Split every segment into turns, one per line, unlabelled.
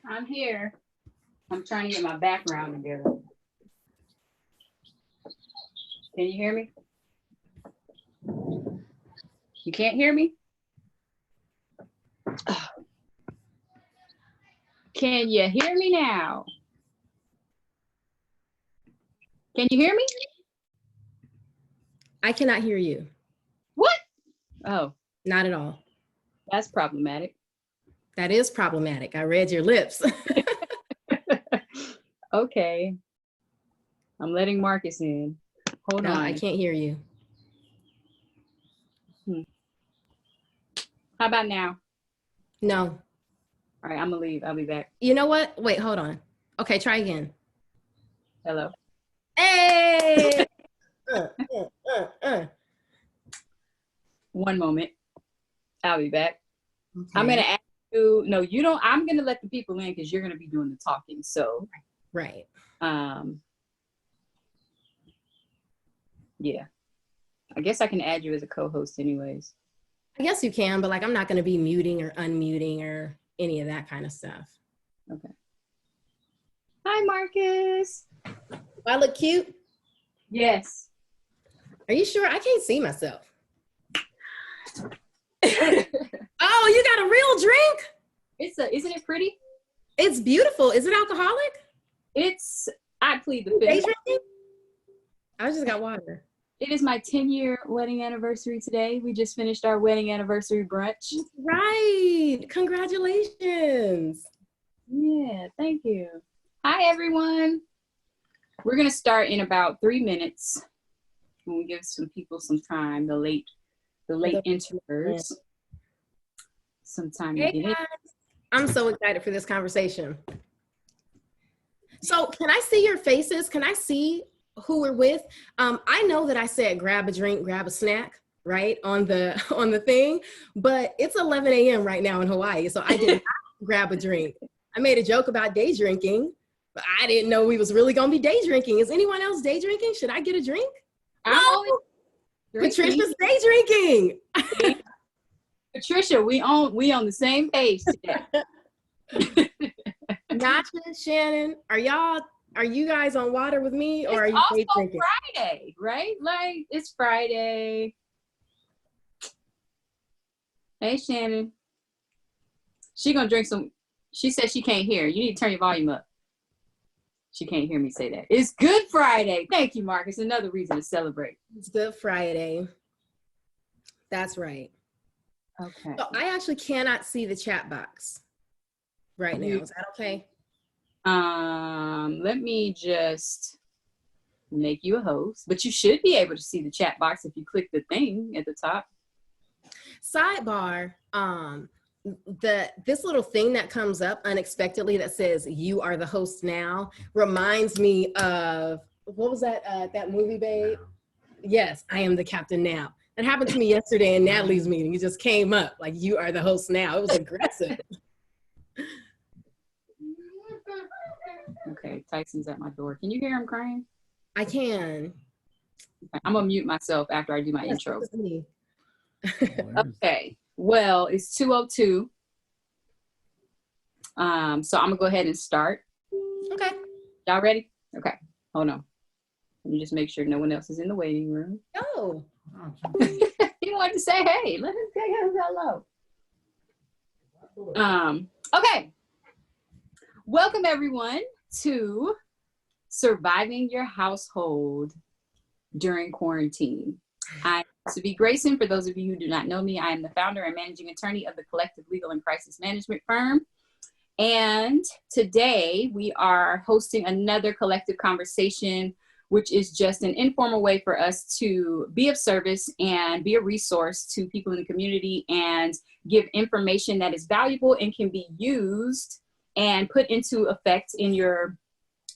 I'm here. I'm trying to get my background together. Can you hear me? You can't hear me? Oh. Can you hear me now? Can you hear me?
I cannot hear you.
What? Oh,
not at all.
That's problematic.
That is problematic. I read your lips.
Okay. I'm letting Marcus in. Hold on.
I can't hear you.
How about now?
No.
All right, I'm gonna leave. I'll be back.
You know what? Wait, hold on. Okay, try again.
Hello.
Hey!
One moment. I'll be back.
Okay.
I'm gonna ask you. No, you don't. I'm gonna let the people in because you're gonna be doing the talking. So.
Right.
Yeah. I guess I can add you as a co-host anyways.
I guess you can, but like I'm not going to be muting or unmuting or any of that kind of stuff.
Okay. Hi, Marcus.
Do I look cute?
Yes.
Are you sure? I can't see myself. Oh, you got a real drink?
Isn't it pretty?
It's beautiful. Is it alcoholic?
I plead the
Day
fifth.
drinking? I just got water.
It is my 10-year wedding anniversary today. We just finished our wedding anniversary brunch.
Right. Congratulations.
Yeah, thank you. Hi, everyone. We're going to start in about 3 minutes. When we give some people some time, the late enterers, some time to get in.
I'm so excited for this conversation. So can I see your faces? Can I see who we're with? I know that I said grab a drink, grab a snack, right, on the thing, but it's 11 a.m. right now in Hawaii, so I did not grab a drink. I made a joke about day drinking, but I didn't know we was really gonna be day drinking. Is anyone else day drinking? Should I get a drink?
Oh,
Patricia's day drinking.
Patricia, we on the same page today.
Nacha, Shannon, are you guys on water with me, or are you
day drinking? It's Friday, right? Like it's Friday. Hey, Shannon. She gonna drink some. She said she can't hear. You need to turn your volume up. She can't hear me say that. It's Good Friday. Thank you, Marcus. Another reason to celebrate.
It's Good Friday. That's right.
Okay.
So I actually cannot see the chat box right now. Is that okay?
Let me just make you a host, but you should be able to see the chat box if you click the thing at the top.
Sidebar, this little thing that comes up unexpectedly that says you are the host now reminds me of, what was that movie, babe? Yes, I am the captain now. That happened to me yesterday in Natalie's meeting. It just came up like you are the host now. It was aggressive.
Okay, Tyson's at my door. Can you hear him crying?
I can.
Okay, I'm gonna mute myself after I do my intro. Okay, well, it's 2:02. So I'm gonna go ahead and start.
Okay.
Y'all ready? Okay, hold on. Let me just make sure no one else is in the waiting room.
Oh.
You wanted to say hey. Let him say hello. Okay. Welcome everyone to Surviving Your Household During Quarantine. I'm Savvy Grayson. For those of you who do not know me, I am the founder and managing attorney of the Collective Legal and Crisis Management firm. And today we are hosting another collective conversation which is just an informal way for us to be of service and be a resource to people in the community and give information that is valuable and can be used and put into effect in your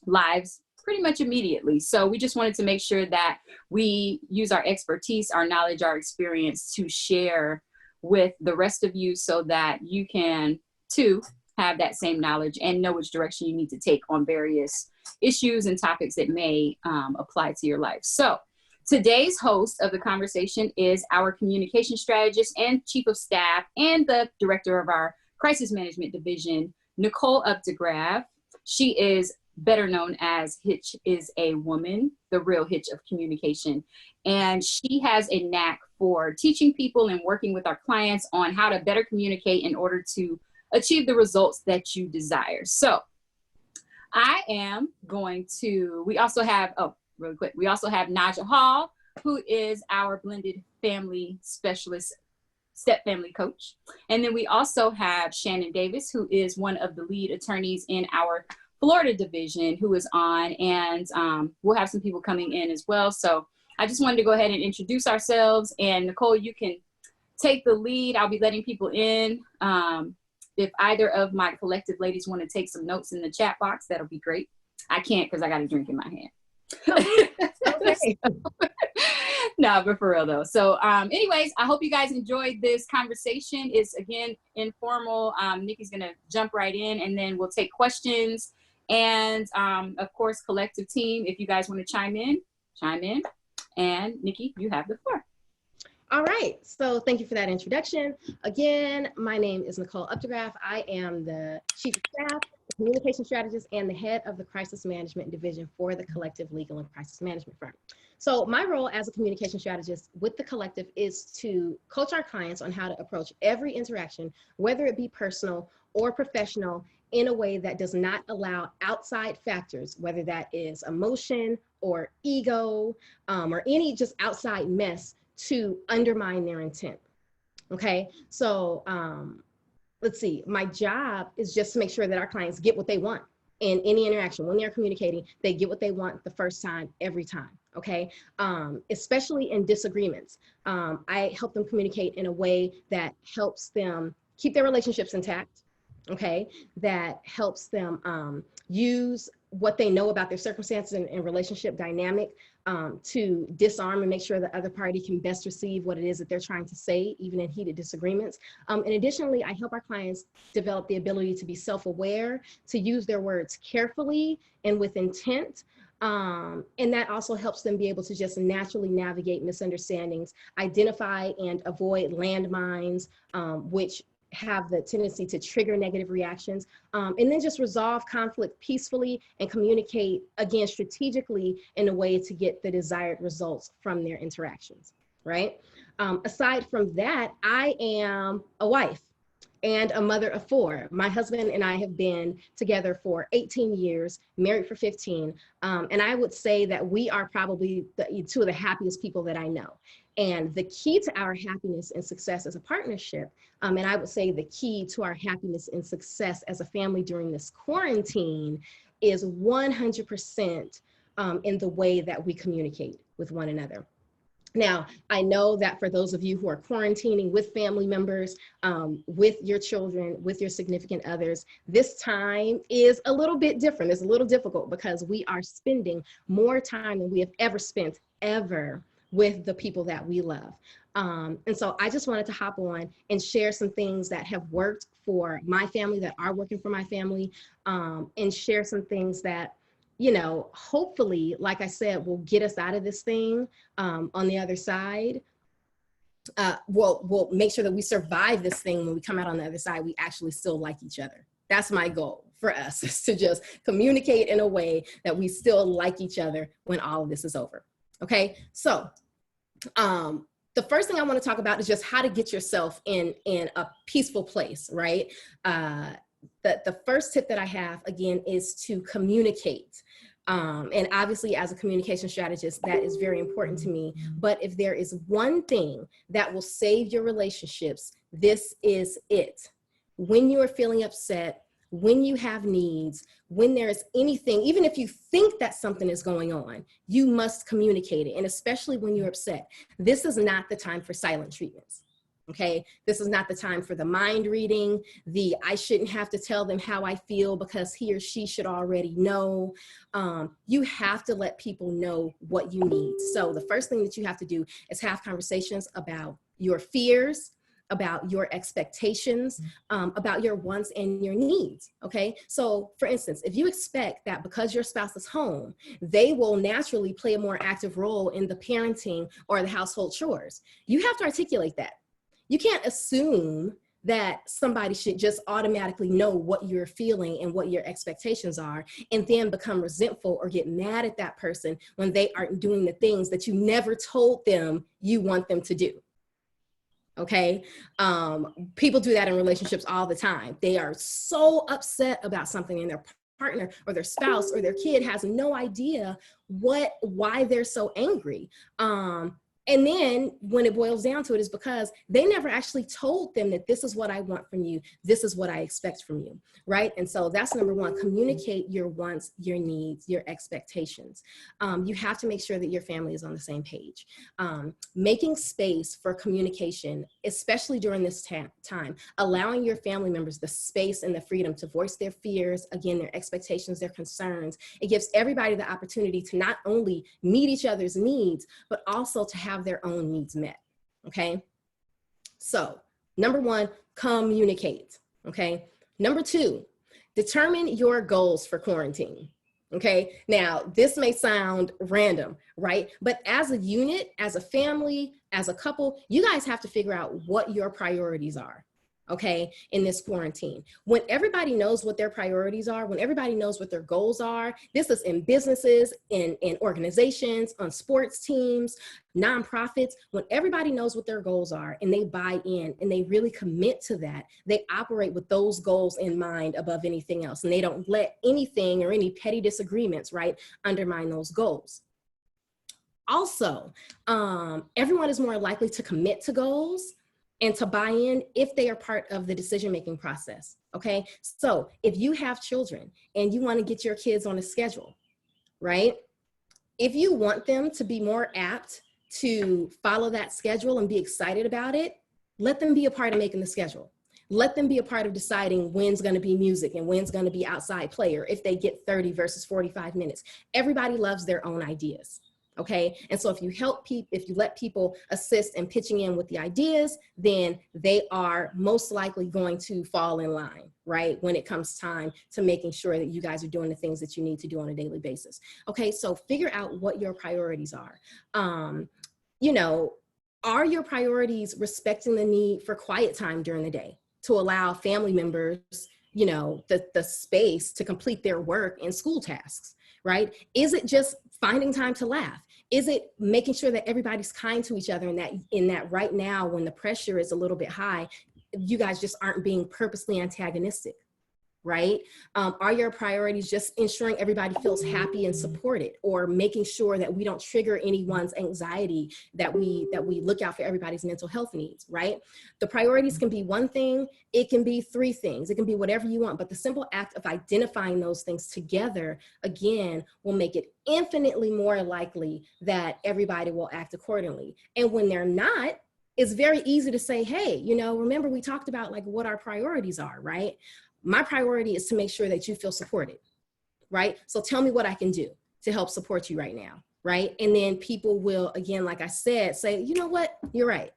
lives pretty much immediately. So we just wanted to make sure that we use our expertise, our knowledge, our experience to share with the rest of you so that you can too have that same knowledge and know which direction you need to take on various issues and topics that may apply to your life. So today's host of the conversation is our communication strategist and chief of staff and the director of our crisis management division, Nicole Updegraff. She is better known as Hitch is a Woman, the real Hitch of communication. And she has a knack for teaching people and working with our clients on how to better communicate in order to achieve the results that you desire. So I am going to, we also have Naja Hall, who is our blended family specialist, step family coach. And then we also have Shannon Davis, who is one of the lead attorneys in our Florida division, who is on, and we'll have some people coming in as well. So I just wanted to go ahead and introduce ourselves, and Nicole, you can take the lead. I'll be letting people in. If either of my collective ladies want to take some notes in the chat box, that'll be great. I can't because I got a drink in my hand. Okay. No, but for real though. So anyways, I hope you guys enjoyed this conversation. It's again informal. Nikki's gonna jump right in and then we'll take questions. And of course, collective team, if you guys want to chime in. And Nikki, you have the floor.
All right, so thank you for that introduction. Again, my name is Nicole Updegraff. I am the Chief of Staff, Communication Strategist, and the head of the Crisis Management Division for the Collective Legal and Crisis Management firm. So my role as a communication strategist with the collective is to coach our clients on how to approach every interaction, whether it be personal or professional, in a way that does not allow outside factors, whether that is emotion or ego or any just outside mess, to undermine their intent. Okay, so let's see, my job is just to make sure that our clients get what they want in any interaction. When they're communicating, they get what they want the first time, every time. Okay, especially in disagreements. I help them communicate in a way that helps them keep their relationships intact. Okay, that helps them use what they know about their circumstances and relationship dynamic to disarm and make sure the other party can best receive what it is that they're trying to say, even in heated disagreements. And additionally, I help our clients develop the ability to be self-aware, to use their words carefully and with intent. And that also helps them be able to just naturally navigate misunderstandings, identify and avoid landmines, which have the tendency to trigger negative reactions, and then just resolve conflict peacefully and communicate, again, strategically in a way to get the desired results from their interactions, right? Aside from that, I am a wife and a mother of 4. My husband and I have been together for 18 years, married for 15. And I would say that we are probably two of the happiest people that I know. And the key to our happiness and success as a partnership, and I would say the key to our happiness and success as a family during this quarantine, is 100% in the way that we communicate with one another. Now, I know that for those of you who are quarantining with family members, with your children, with your significant others, this time is a little bit different. It's a little difficult because we are spending more time than we have ever spent with the people that we love. And so I just wanted to hop on and share some things that have worked for my family, that are working for my family, and share some things that, you know, hopefully, like I said, will get us out of this thing on the other side. We'll make sure that we survive this thing. When we come out on the other side, we actually still like each other. That's my goal for us, is to just communicate in a way that we still like each other when all of this is over. Okay, so the first thing I want to talk about is just how to get yourself in a peaceful place, right? The first tip that I have, again, is to communicate. And obviously, as a communication strategist, that is very important to me. But if there is one thing that will save your relationships, this is it. When you are feeling upset, when you have needs, when there's anything, even if you think that something is going on, you must communicate it. And especially when you're upset, this is not the time for silent treatments. Okay, this is not the time for the mind reading, the I shouldn't have to tell them how I feel because he or she should already know. You have to let people know what you need. So the first thing that you have to do is have conversations about your fears, about your expectations, about your wants and your needs, okay? So for instance, if you expect that because your spouse is home, they will naturally play a more active role in the parenting or the household chores, you have to articulate that. You can't assume that somebody should just automatically know what you're feeling and what your expectations are, and then become resentful or get mad at that person when they aren't doing the things that you never told them you want them to do. Okay. People do that in relationships all the time. They are so upset about something and their partner or their spouse or their kid has no idea why they're so angry. And then when it boils down to it is because they never actually told them that this is what I want from you. This is what I expect from you, right? And so that's number one, communicate your wants, your needs, your expectations. You have to make sure that your family is on the same page. Making space for communication, especially during this time, allowing your family members the space and the freedom to voice their fears, again, their expectations, their concerns. It gives everybody the opportunity to not only meet each other's needs, but also to have their own needs met, okay? So, number one, communicate, okay? Number two, determine your goals for quarantine, okay? Now, this may sound random, right? But as a unit, as a family, as a couple, you guys have to figure out what your priorities are, okay, in this quarantine. When everybody knows what their priorities are, when everybody knows what their goals are, this is in businesses, in organizations, on sports teams, nonprofits, when everybody knows what their goals are and they buy in and they really commit to that, they operate with those goals in mind above anything else. And they don't let anything or any petty disagreements, right, undermine those goals. Also, everyone is more likely to commit to goals and to buy in if they are part of the decision-making process, okay? So if you have children and you wanna get your kids on a schedule, right? If you want them to be more apt to follow that schedule and be excited about it, let them be a part of making the schedule. Let them be a part of deciding when's gonna be music and when's gonna be outside play, or if they get 30 versus 45 minutes. Everybody loves their own ideas. Okay, and so if you if you let people assist in pitching in with the ideas, then they are most likely going to fall in line, right? When it comes time to making sure that you guys are doing the things that you need to do on a daily basis. Okay, so figure out what your priorities are. You know, are your priorities respecting the need for quiet time during the day to allow family members, you know, the space to complete their work and school tasks, right? Is it just finding time to laugh? Is it making sure that everybody's kind to each other, and in that right now when the pressure is a little bit high, you guys just aren't being purposely antagonistic, right? Are your priorities just ensuring everybody feels happy and supported, or making sure that we don't trigger anyone's anxiety, that we look out for everybody's mental health needs, right? The priorities can be one thing, it can be three things, it can be whatever you want, but the simple act of identifying those things together, again, will make it infinitely more likely that everybody will act accordingly. And when they're not, it's very easy to say, hey, you know, remember we talked about like what our priorities are, right? My priority is to make sure that you feel supported, right? So tell me what I can do to help support you right now, right? And then people will, again, like I said, say, you know what, you're right.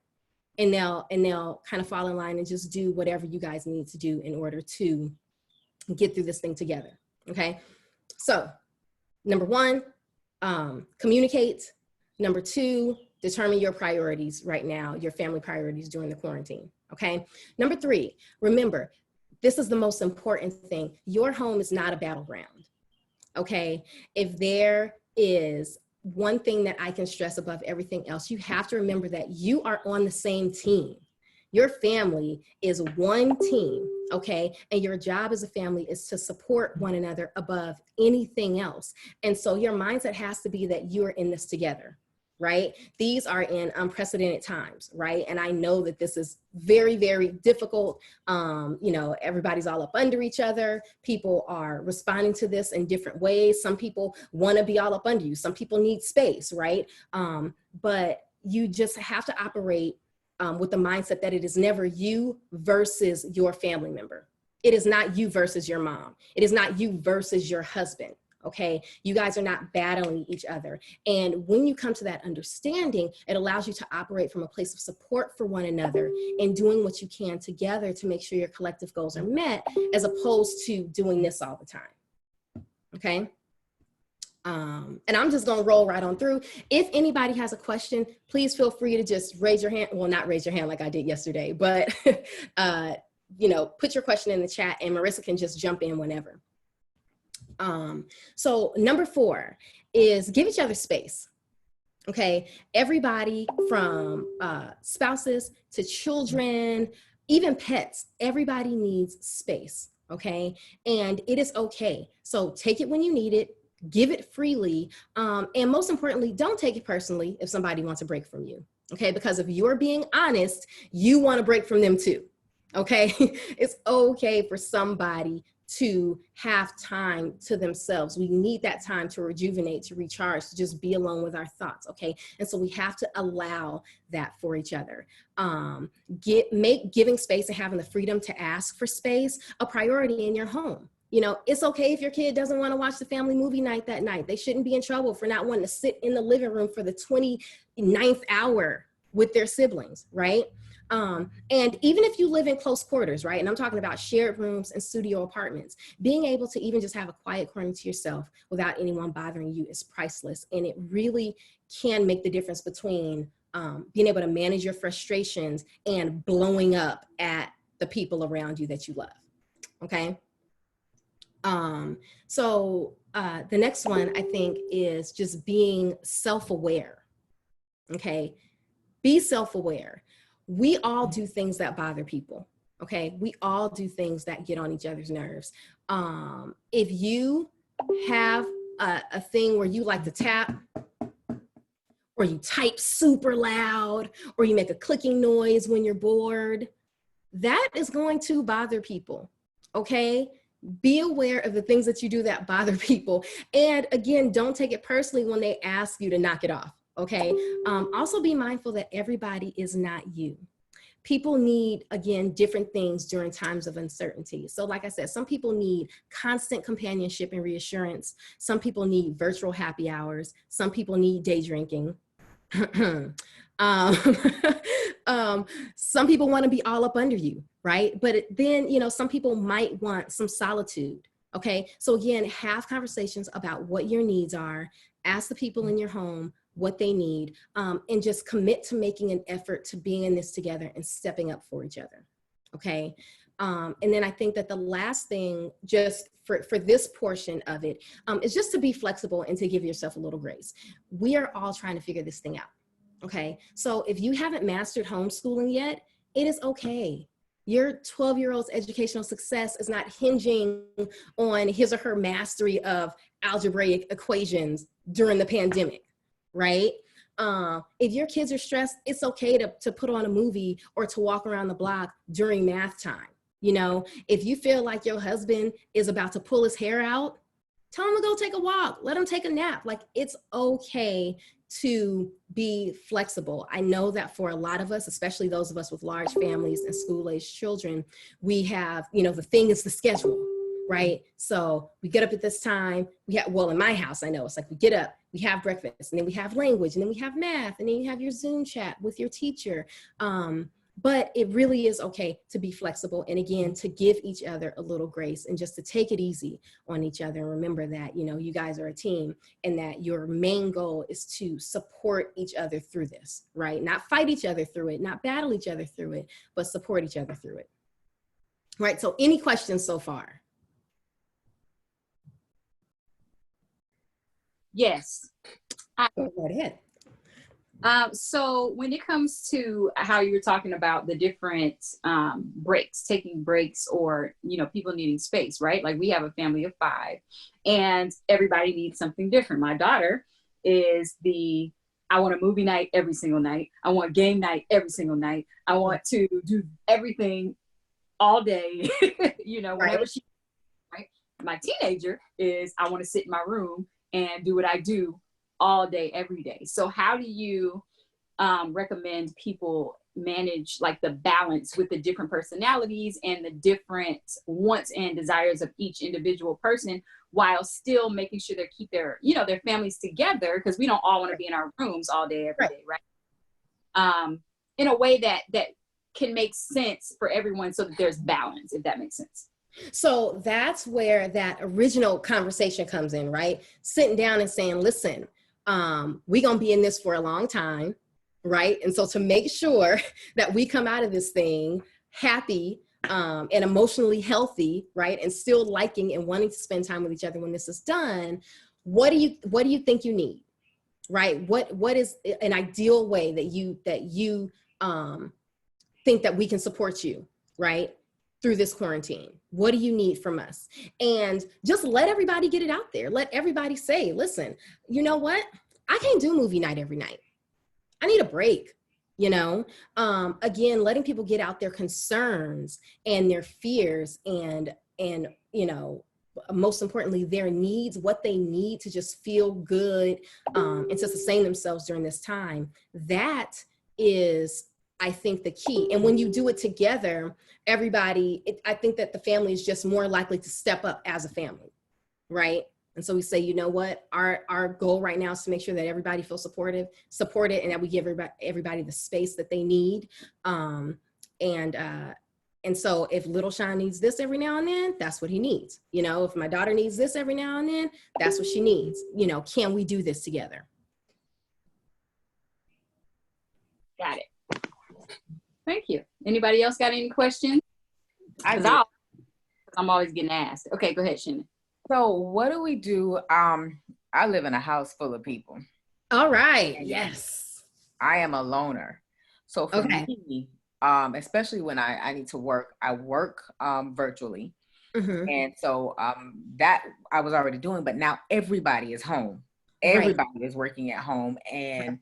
And they'll kind of fall in line and just do whatever you guys need to do in order to get through this thing together, okay? So number one, communicate. Number two, determine your priorities right now, your family priorities during the quarantine, okay? Number three, remember, this is the most important thing. Your home is not a battleground, okay? If there is one thing that I can stress above everything else, you have to remember that you are on the same team. Your family is one team, okay? And your job as a family is to support one another above anything else. And so your mindset has to be that you're in this together, right? These are in unprecedented times, right? And I know that this is very, very difficult. You know, everybody's all up under each other. People are responding to this in different ways. Some people want to be all up under you. Some people need space, right? But you just have to operate with the mindset that it is never you versus your family member. It is not you versus your mom. It is not you versus your husband. Okay, you guys are not battling each other. And when you come to that understanding, it allows you to operate from a place of support for one another and doing what you can together to make sure your collective goals are met, as opposed to doing this all the time. Okay. And I'm just going to roll right on through. If anybody has a question, please feel free to just raise your hand. Well, not raise your hand like I did yesterday, but, you know, put your question in the chat and Marissa can just jump in whenever. So number 4 is give each other space. Okay. Everybody from spouses to children, even pets, everybody needs space. Okay. And it is okay. So take it when you need it, give it freely. And most importantly, don't take it personally if somebody wants a break from you. Okay. Because if you're being honest, you want to break from them too. Okay. It's okay for somebody to have time to themselves. We need that time to rejuvenate, to recharge, to just be alone with our thoughts, okay? And so we have to allow that for each other. Make giving space and having the freedom to ask for space a priority in your home. You know, it's okay if your kid doesn't want to watch the family movie night that night. They shouldn't be in trouble for not wanting to sit in the living room for the 29th hour with their siblings, right? And even if you live in close quarters, right? And I'm talking about shared rooms and studio apartments, being able to even just have a quiet corner to yourself without anyone bothering you is priceless. And it really can make the difference between being able to manage your frustrations and blowing up at the people around you that you love, okay? So the next one I think is just being self-aware, okay? Be self-aware. We all do things that bother people, okay? We all do things that get on each other's nerves. If you have a thing where you like to tap, or you type super loud, or you make a clicking noise when you're bored, that is going to bother people, okay? Be aware of the things that you do that bother people. And again, don't take it personally when they ask you to knock it off. Okay. Also be mindful that everybody is not you. People need, again, different things during times of uncertainty. So like I said, some people need constant companionship and reassurance. Some people need virtual happy hours. Some people need day drinking. Some people want to be all up under you, right? But then, you know, some people might want some solitude. Okay. So again, have conversations about what your needs are. Ask the people in your home what they need, and just commit to making an effort to being in this together and stepping up for each other, okay? And then I think that the last thing, just for this portion of it, is just to be flexible and to give yourself a little grace. We are all trying to figure this thing out, okay? So if you haven't mastered homeschooling yet, it is okay. Your 12-year-old's educational success is not hinging on his or her mastery of algebraic equations during the pandemic, right? If your kids are stressed, it's okay to put on a movie or to walk around the block during math time. You know, if you feel like your husband is about to pull his hair out, tell him to go take a walk, let him take a nap. Like, it's okay to be flexible. I know that for a lot of us, especially those of us with large families and school-aged children, we have, you know, the thing is the schedule, right? So we get up at this time. We have, well, in my house, I know it's like we get up, we have breakfast, and then we have language, and then we have math, and then you have your Zoom chat with your teacher. But it really is okay to be flexible, and again, to give each other a little grace and just to take it easy on each other. And remember that, you know, you guys are a team, and that your main goal is to support each other through this, right? Not fight each other through it, not battle each other through it, but support each other through it. Right, so any questions so far?
Yes.
Go right ahead.
So when it comes to how you were talking about the different breaks, taking breaks, or, you know, people needing space, right? Like, we have a family of 5 and everybody needs something different. My daughter is the I want a movie night every single night. I want game night every single night. I want to do everything all day, whenever
Right.
she, right? My teenager is, I want to sit in my room and do what I do all day, every day. So how do you recommend people manage like the balance with the different personalities and the different wants and desires of each individual person, while still making sure they keep their families together, because we don't all want to be in our rooms all day every day, right? In a way that can make sense for everyone, so that there's balance, if that makes sense.
So that's where that original conversation comes in, right? Sitting down and saying, listen, we're going to be in this for a long time, right? And so to make sure that we come out of this thing happy and emotionally healthy, right? And still liking and wanting to spend time with each other when this is done, what do you think you need, right? What is an ideal way that you think that we can support you, right, through this quarantine? What do you need from us? And just let everybody get it out there. Let everybody say, listen, you know what? I can't do movie night every night. I need a break, Again, letting people get out their concerns and their fears and most importantly, their needs, what they need to just feel good and to sustain themselves during this time. That is, I think, the key. And when you do it together, I think that the family is just more likely to step up as a family, right? And so we say, you know what, our goal right now is to make sure that everybody feels supported, and that we give everybody the space that they need. And so if little Sean needs this every now and then, that's what he needs. If my daughter needs this every now and then, that's what she needs. Can we do this together?
Got it. Thank you. Anybody else got any questions? I'm always getting asked. Okay, go ahead, Shannon.
So what do we do? I live in a house full of people.
All right. Yes.
I am a loner. So for me, especially when I need to work, I work virtually. Mm-hmm. And so that I was already doing, but now everybody is home. Everybody is working at home. And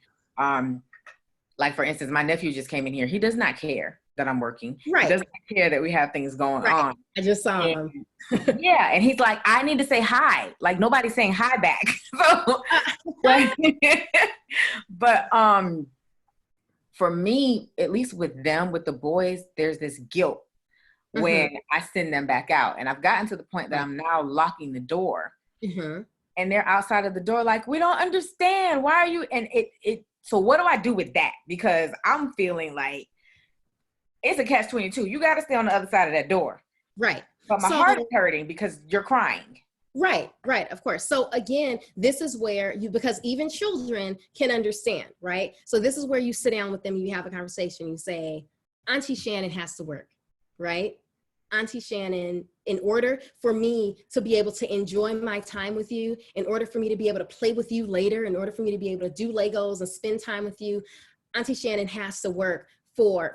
like, for instance, my nephew just came in here. He does not care that I'm working. Right. He doesn't care that we have things going on.
I just saw him.
Yeah. And he's like, I need to say hi. Like, nobody's saying hi back. So, but for me, at least with the boys, there's this guilt when I send them back out. And I've gotten to the point that I'm now locking the door. Mm-hmm. And they're outside of the door like, we don't understand. Why are you? And so what do I do with that? Because I'm feeling like it's a catch-22. You got to stay on the other side of that door.
Right.
But my heart is hurting because you're crying.
Right, of course. So again, this is where because even children can understand, right? So this is where you sit down with them, you have a conversation, you say, Auntie Shannon has to work, right? Auntie Shannon, in order for me to be able to enjoy my time with you, in order for me to be able to play with you later, in order for me to be able to do Legos and spend time with you, Auntie Shannon has to work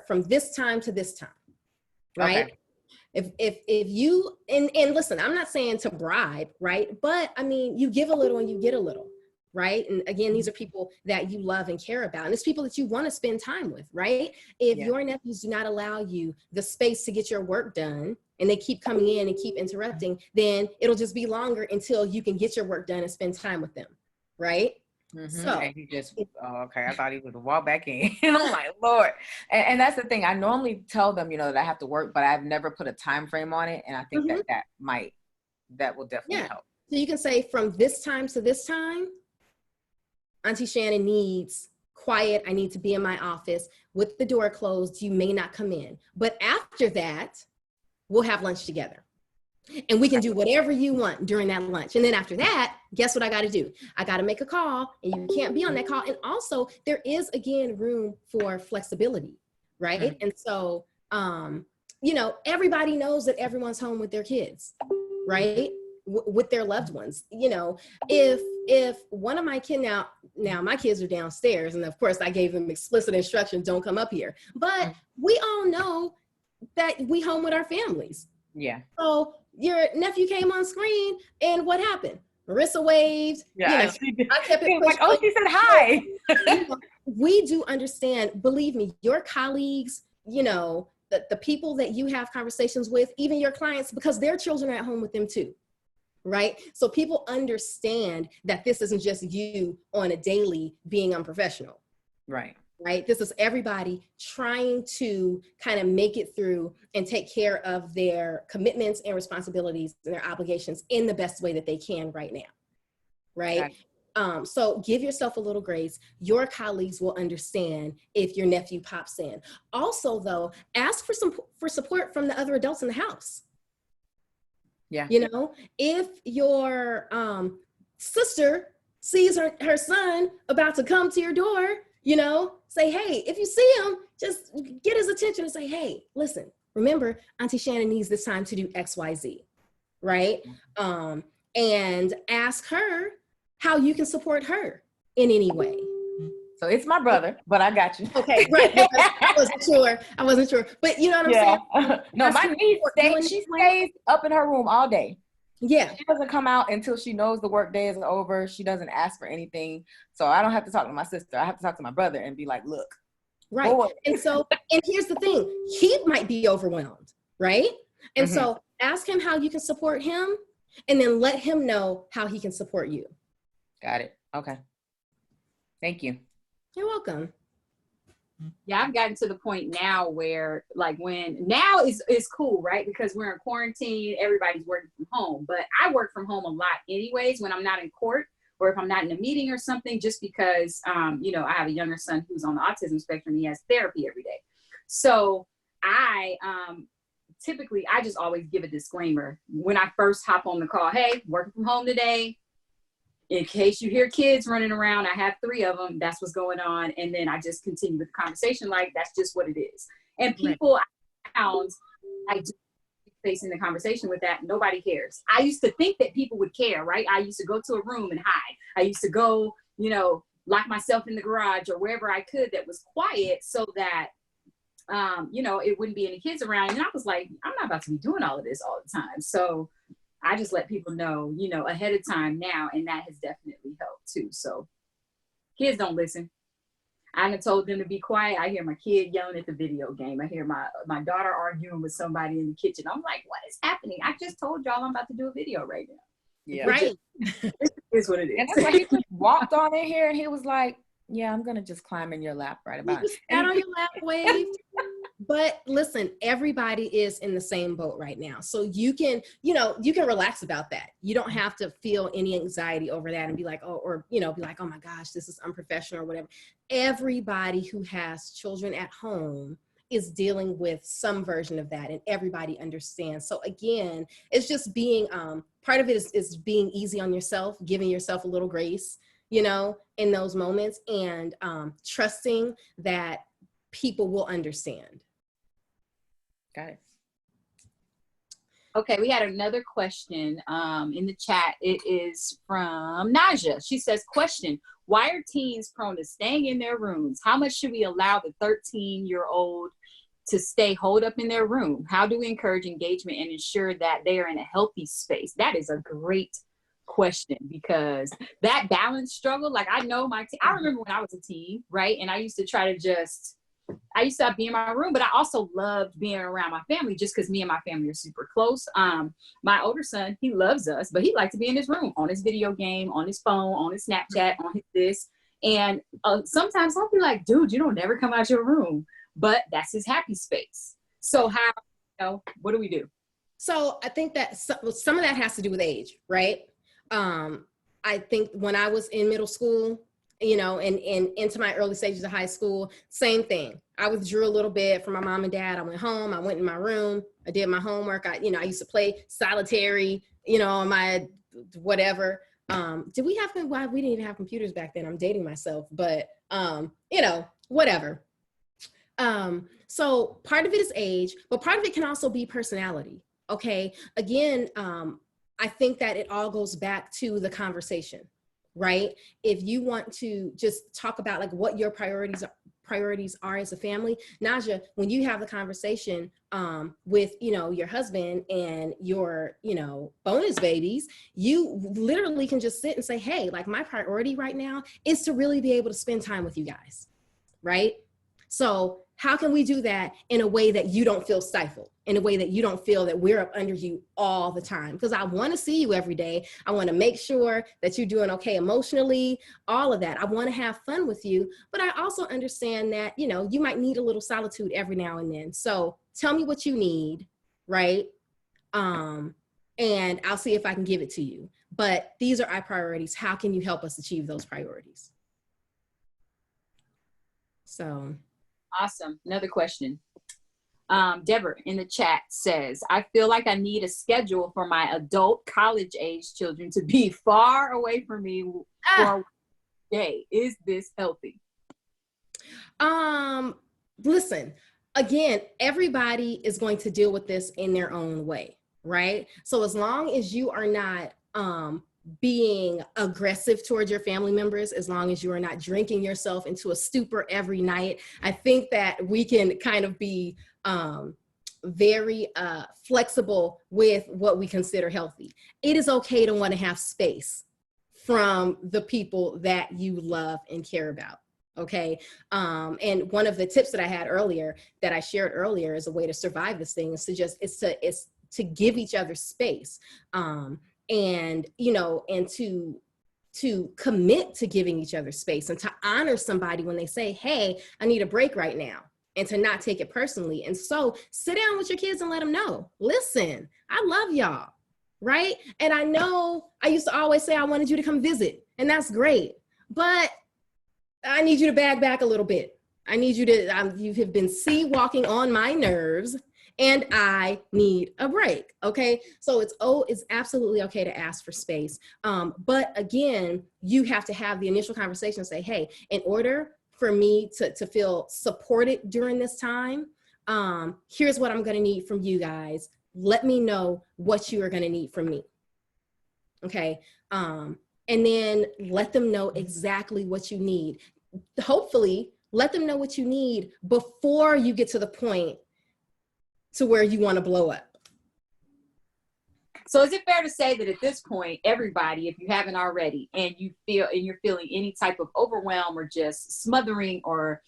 from this time to this time, right? Okay. If you, and listen, I'm not saying to bribe, right? But I mean, you give a little and you get a little, right? And again, these are people that you love and care about. And it's people that you want to spend time with, right? If your nephews do not allow you the space to get your work done and they keep coming in and keep interrupting, then it'll just be longer until you can get your work done and spend time with them, right?
Mm-hmm. So and he just, okay, I thought he would walk back in. And I'm like, Lord. And that's the thing. I normally tell them, that I have to work, but I've never put a time frame on it. And I think that will definitely help.
So you can say from this time to this time, Auntie Shannon needs quiet. I need to be in my office with the door closed. You may not come in. But after that, we'll have lunch together. And we can do whatever you want during that lunch. And then after that, guess what I got to do? I got to make a call, and you can't be on that call. And also there is, again, room for flexibility, right? Mm-hmm. And so, everybody knows that everyone's home with their kids, right? With their loved ones. If one of my kids, now my kids are downstairs, and of course I gave them explicit instructions, don't come up here. But we all know that we home with our families.
Yeah.
So your nephew came on screen, and what happened? Marissa waved.
Yeah,
You know, I kept it
she was like, oh,
pushing.
she said hi.
You know, we do understand, believe me, your colleagues, you know, the people that you have conversations with, even your clients, because their children are at home with them too, right? So people understand that this isn't just you on a daily being unprofessional.
Right.
Right? This is everybody trying to kind of make it through and take care of their commitments and responsibilities and their obligations in the best way that they can right now. Right? So give yourself a little grace. Your colleagues will understand if your nephew pops in. Also, though, ask for support from the other adults in the house.
Yeah.
You know, if your sister sees her son about to come to your door, you know, say, hey, if you see him, just get his attention and say, hey, listen, remember, Auntie Shannon needs this time to do X, Y, Z, right? And ask her how you can support her in any way.
So it's my brother, but I got you.
Okay, right. I wasn't sure. But you know what I'm saying?
No, my niece stays up in her room all day.
Yeah.
She doesn't come out until she knows the work day is over. She doesn't ask for anything. So I don't have to talk to my sister. I have to talk to my brother and be like, look.
Right. Boy. And here's the thing. He might be overwhelmed, right? And so ask him how you can support him and then let him know how he can support you.
Got it. Okay. Thank you.
You're welcome.
Yeah, I've gotten to the point now where like now is cool, right? Because we're in quarantine, everybody's working from home. But I work from home a lot anyways when I'm not in court or if I'm not in a meeting or something, just because you know, I have a younger son who's on the autism spectrum. He has therapy every day. So I typically I just always give a disclaimer when I first hop on the call. Hey, working from home today. In case you hear kids running around, I have 3 of them. That's what's going on. And then I just continue with the conversation like that's just what it is. And people I do facing the conversation with that. Nobody cares. I used to think that people would care, right? I used to go to a room and hide. I used to go, you know, lock myself in the garage or wherever I could that was quiet so that, you know, it wouldn't be any kids around. And I was like, I'm not about to be doing all of this all the time. So I just let people know, you know, ahead of time now, and that has definitely helped too. So kids don't listen. I done told them to be quiet. I hear my kid yelling at the video game. I hear my daughter arguing with somebody in the kitchen. I'm like, what is happening? I just told y'all I'm about to do a video right now.
Yeah.
Right.
It is what it is.
And that's why he just walked on in here and he was like, yeah, I'm going to just climb in your lap right about
it. Sat on your lap, waved. But listen, everybody is in the same boat right now. So you can, you know, you can relax about that. You don't have to feel any anxiety over that and be like, oh, or, you know, be like, oh my gosh, this is unprofessional or whatever. Everybody who has children at home is dealing with some version of that and everybody understands. So again, it's just being, part of it is being easy on yourself, giving yourself a little grace, you know, in those moments and trusting that people will understand.
Got it.
Okay, we had another question in the chat. It is from Naja. She says, question, why are teens prone to staying in their rooms? How much should we allow the 13-year-old to stay holed up in their room? How do we encourage engagement and ensure that they are in a healthy space? That is a great question because that balance struggle, like I know I remember when I was a teen, right? And I used to try to I used to be in my room, but I also loved being around my family just because me and my family are super close. My older son, he loves us, but he likes to be in his room on his video game, on his phone, on his Snapchat, on his this. And sometimes I'll be like, dude, you don't never come out your room, but that's his happy space. So how, you know, what do we do?
So I think that some of that has to do with age, right? I think when I was in middle school, you know, and into my early stages of high school, same thing. I withdrew a little bit from my mom and dad. I went home, I went in my room, I did my homework. I used to play solitary, you know, on my whatever. We didn't even have computers back then. I'm dating myself, but, you know, whatever. So part of it is age, but part of it can also be personality. Okay. Again, I think that it all goes back to the conversation, right? If you want to just talk about like what your priorities priorities are as a family. Naja, when you have the conversation with, your husband and your, bonus babies, you literally can just sit and say, hey, like my priority right now is to really be able to spend time with you guys, right? So how can we do that in a way that you don't feel stifled, in a way that you don't feel that we're up under you all the time? Because I want to see you every day. I want to make sure that you're doing okay emotionally, all of that. I want to have fun with you, but I also understand that, you might need a little solitude every now and then. So tell me what you need, right? And I'll see if I can give it to you. But these are our priorities. How can you help us achieve those priorities? So.
Awesome. Another question. Deborah in the chat says, I feel like I need a schedule for my adult college age children to be far away from me for a day. Is this healthy?
Listen, again, everybody is going to deal with this in their own way, right? So as long as you are not being aggressive towards your family members, as long as you are not drinking yourself into a stupor every night, I think that we can kind of be very flexible with what we consider healthy. It is okay to want to have space from the people that you love and care about. Okay. And one of the tips that I had earlier, that I shared earlier, as a way to survive this thing is to give each other space. And to commit to giving each other space, and to honor somebody when they say, hey, I need a break right now, and to not take it personally. And so sit down with your kids and let them know, listen, I love y'all, right? And I know I used to always say I wanted you to come visit, and that's great, but I need you to bag back a little bit. I need you to, you have been walking on my nerves, and I need a break. Okay. So it's absolutely okay to ask for space. But again, you have to have the initial conversation and say, hey, in order for me to feel supported during this time, here's what I'm going to need from you guys. Let me know what you are going to need from me. Okay. And then let them know exactly what you need. Hopefully let them know what you need before you get to the point to where you want to blow up.
So is it fair to say that at this point, everybody, if you haven't already, and you're feeling any type of overwhelm or just smothering or,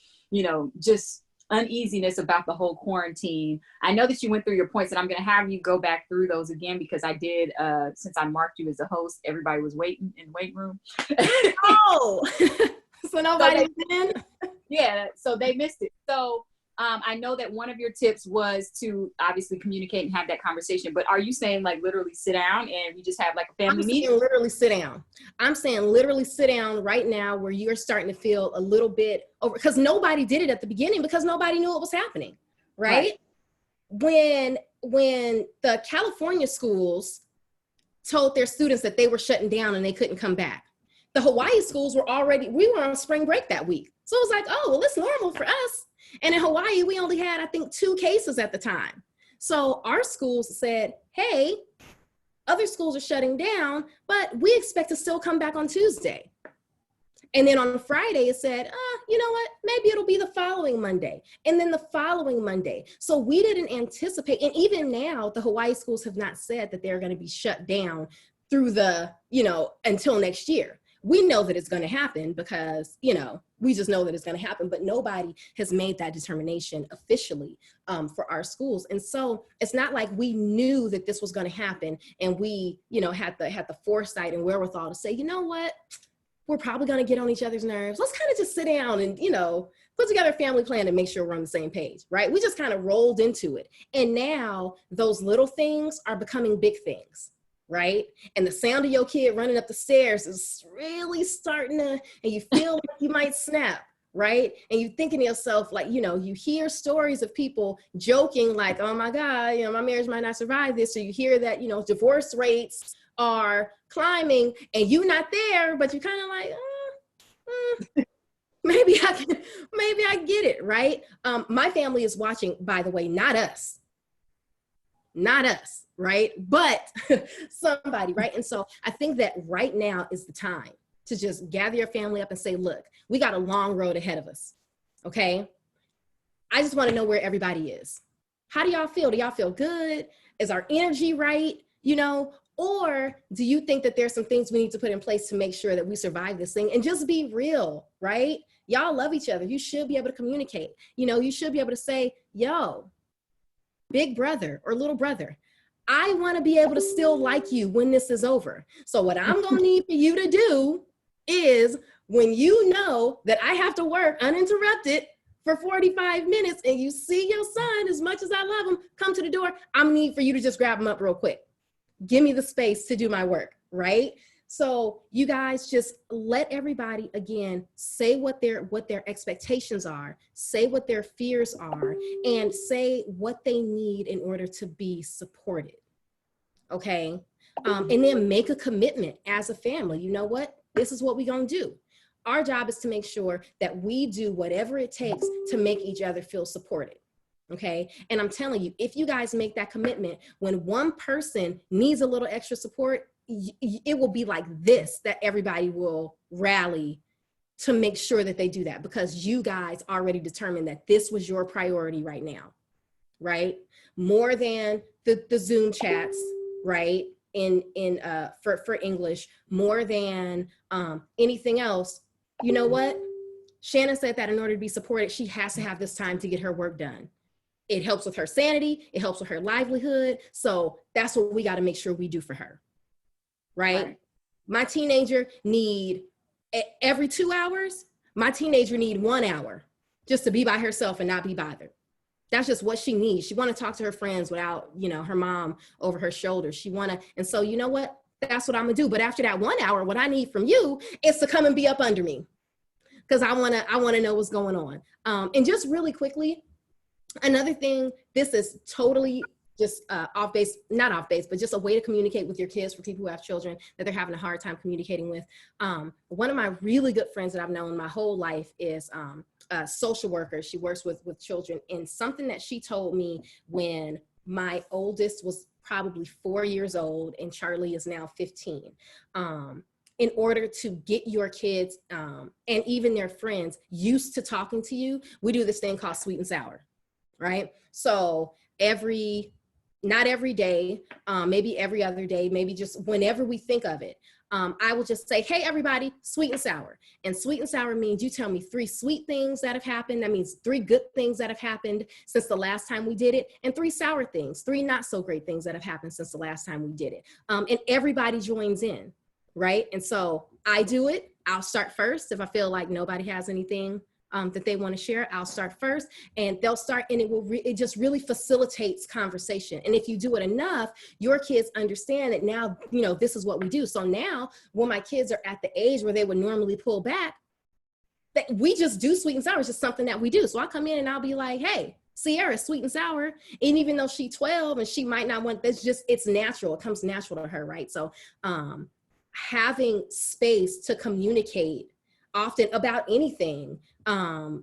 just uneasiness about the whole quarantine, I know that you went through your points, and I'm going to have you go back through those again, because I did, since I marked you as a host, everybody was waiting in the waiting room.
Oh, so nobody in?
Yeah, so they missed it. So I know that one of your tips was to obviously communicate and have that conversation, but are you saying like literally sit down and we just have like a family meeting?
Literally sit down. I'm saying literally sit down right now, where you're starting to feel a little bit over, because nobody did it at the beginning because nobody knew what was happening, right? When the California schools told their students that they were shutting down and they couldn't come back, the Hawaii schools we were on spring break that week. So it was like, oh, well, it's normal for us. And in Hawaii, we only had, I think, 2 cases at the time. So our schools said, hey, other schools are shutting down, but we expect to still come back on Tuesday. And then on Friday, it said, you know what, maybe it'll be the following Monday. And then the following Monday. So we didn't anticipate. And even now, the Hawaii schools have not said that they're going to be shut down through until next year. We know that it's going to happen because, we just know that it's going to happen, but nobody has made that determination officially for our schools. And so it's not like we knew that this was going to happen, and we, had the foresight and wherewithal to say, you know what, we're probably going to get on each other's nerves. Let's kind of just sit down and, put together a family plan and make sure we're on the same page, right? We just kind of rolled into it. And now those little things are becoming big things. Right? And the sound of your kid running up the stairs is really starting to, and you feel like you might snap, right? And you're thinking to yourself, like, you hear stories of people joking like, oh my God, my marriage might not survive this. So you hear that, divorce rates are climbing and you're not there, but you're kind of like, maybe I get it, right? My family is watching, by the way, not us, right? But somebody, right? And so I think that right now is the time to just gather your family up and say, look, we got a long road ahead of us. Okay. I just want to know where everybody is. How do y'all feel? Do y'all feel good? Is our energy right? You know, or do you think that there's some things we need to put in place to make sure that we survive this thing? And just be real, right? Y'all love each other. You should be able to communicate. You know, you should be able to say, yo, big brother or little brother, I want to be able to still like you when this is over. So what I'm going to need for you to do is, when you know that I have to work uninterrupted for 45 minutes and you see your son, as much as I love him, come to the door, I'm gonna need for you to just grab him up real quick. Give me the space to do my work, right? So you guys just let everybody, again, say what their expectations are, say what their fears are, and say what they need in order to be supported, okay? And then make a commitment as a family. You know what? This is what we're gonna do. Our job is to make sure that we do whatever it takes to make each other feel supported. Okay. And I'm telling you, if you guys make that commitment, when one person needs a little extra support, it will be like this, that everybody will rally to make sure that they do that, because you guys already determined that this was your priority right now, right? More than the Zoom chats, right? For English, more than anything else. You know what? Shannon said that in order to be supported, she has to have this time to get her work done. It helps with her sanity. It helps with her livelihood. So that's what we got to make sure we do for her. Right? My teenager need every 2 hours. My teenager need 1 hour just to be by herself and not be bothered. That's just what she needs. She want to talk to her friends without, you know, her mom over her shoulder. She want to, and so you know what? That's what I'm gonna do. But after that 1 hour, what I need from you is to come and be up under me, because I wanna know what's going on. And just really quickly, another thing, this is totally just off base, not off base, but just a way to communicate with your kids for people who have children that they're having a hard time communicating with. One of my really good friends that I've known my whole life is a social worker. She works with children, and something that she told me when my oldest was probably 4 years old and Charlie is now 15. In order to get your kids and even their friends used to talking to you, we do this thing called sweet and sour, right? So not every day, maybe every other day, maybe just whenever we think of it, I will just say, hey, everybody, sweet and sour. And sweet and sour means you tell me 3 sweet things that have happened. That means 3 good things that have happened since the last time we did it, and 3 sour things, 3 not so great things that have happened since the last time we did it. And everybody joins in, right? And so I do it. I'll start first. If I feel like nobody has anything that they want to share, I'll start first, and they'll start, and it just really facilitates conversation. And if you do it enough, your kids understand that now, you know, this is what we do. So now when my kids are at the age where they would normally pull back, that we just do sweet and sour. It's just something that we do. So I'll come in and I'll be like, hey, Sierra, sweet and sour. And even though she's 12 and she might not want, it's natural. It comes natural to her, right? So having space to communicate often about anything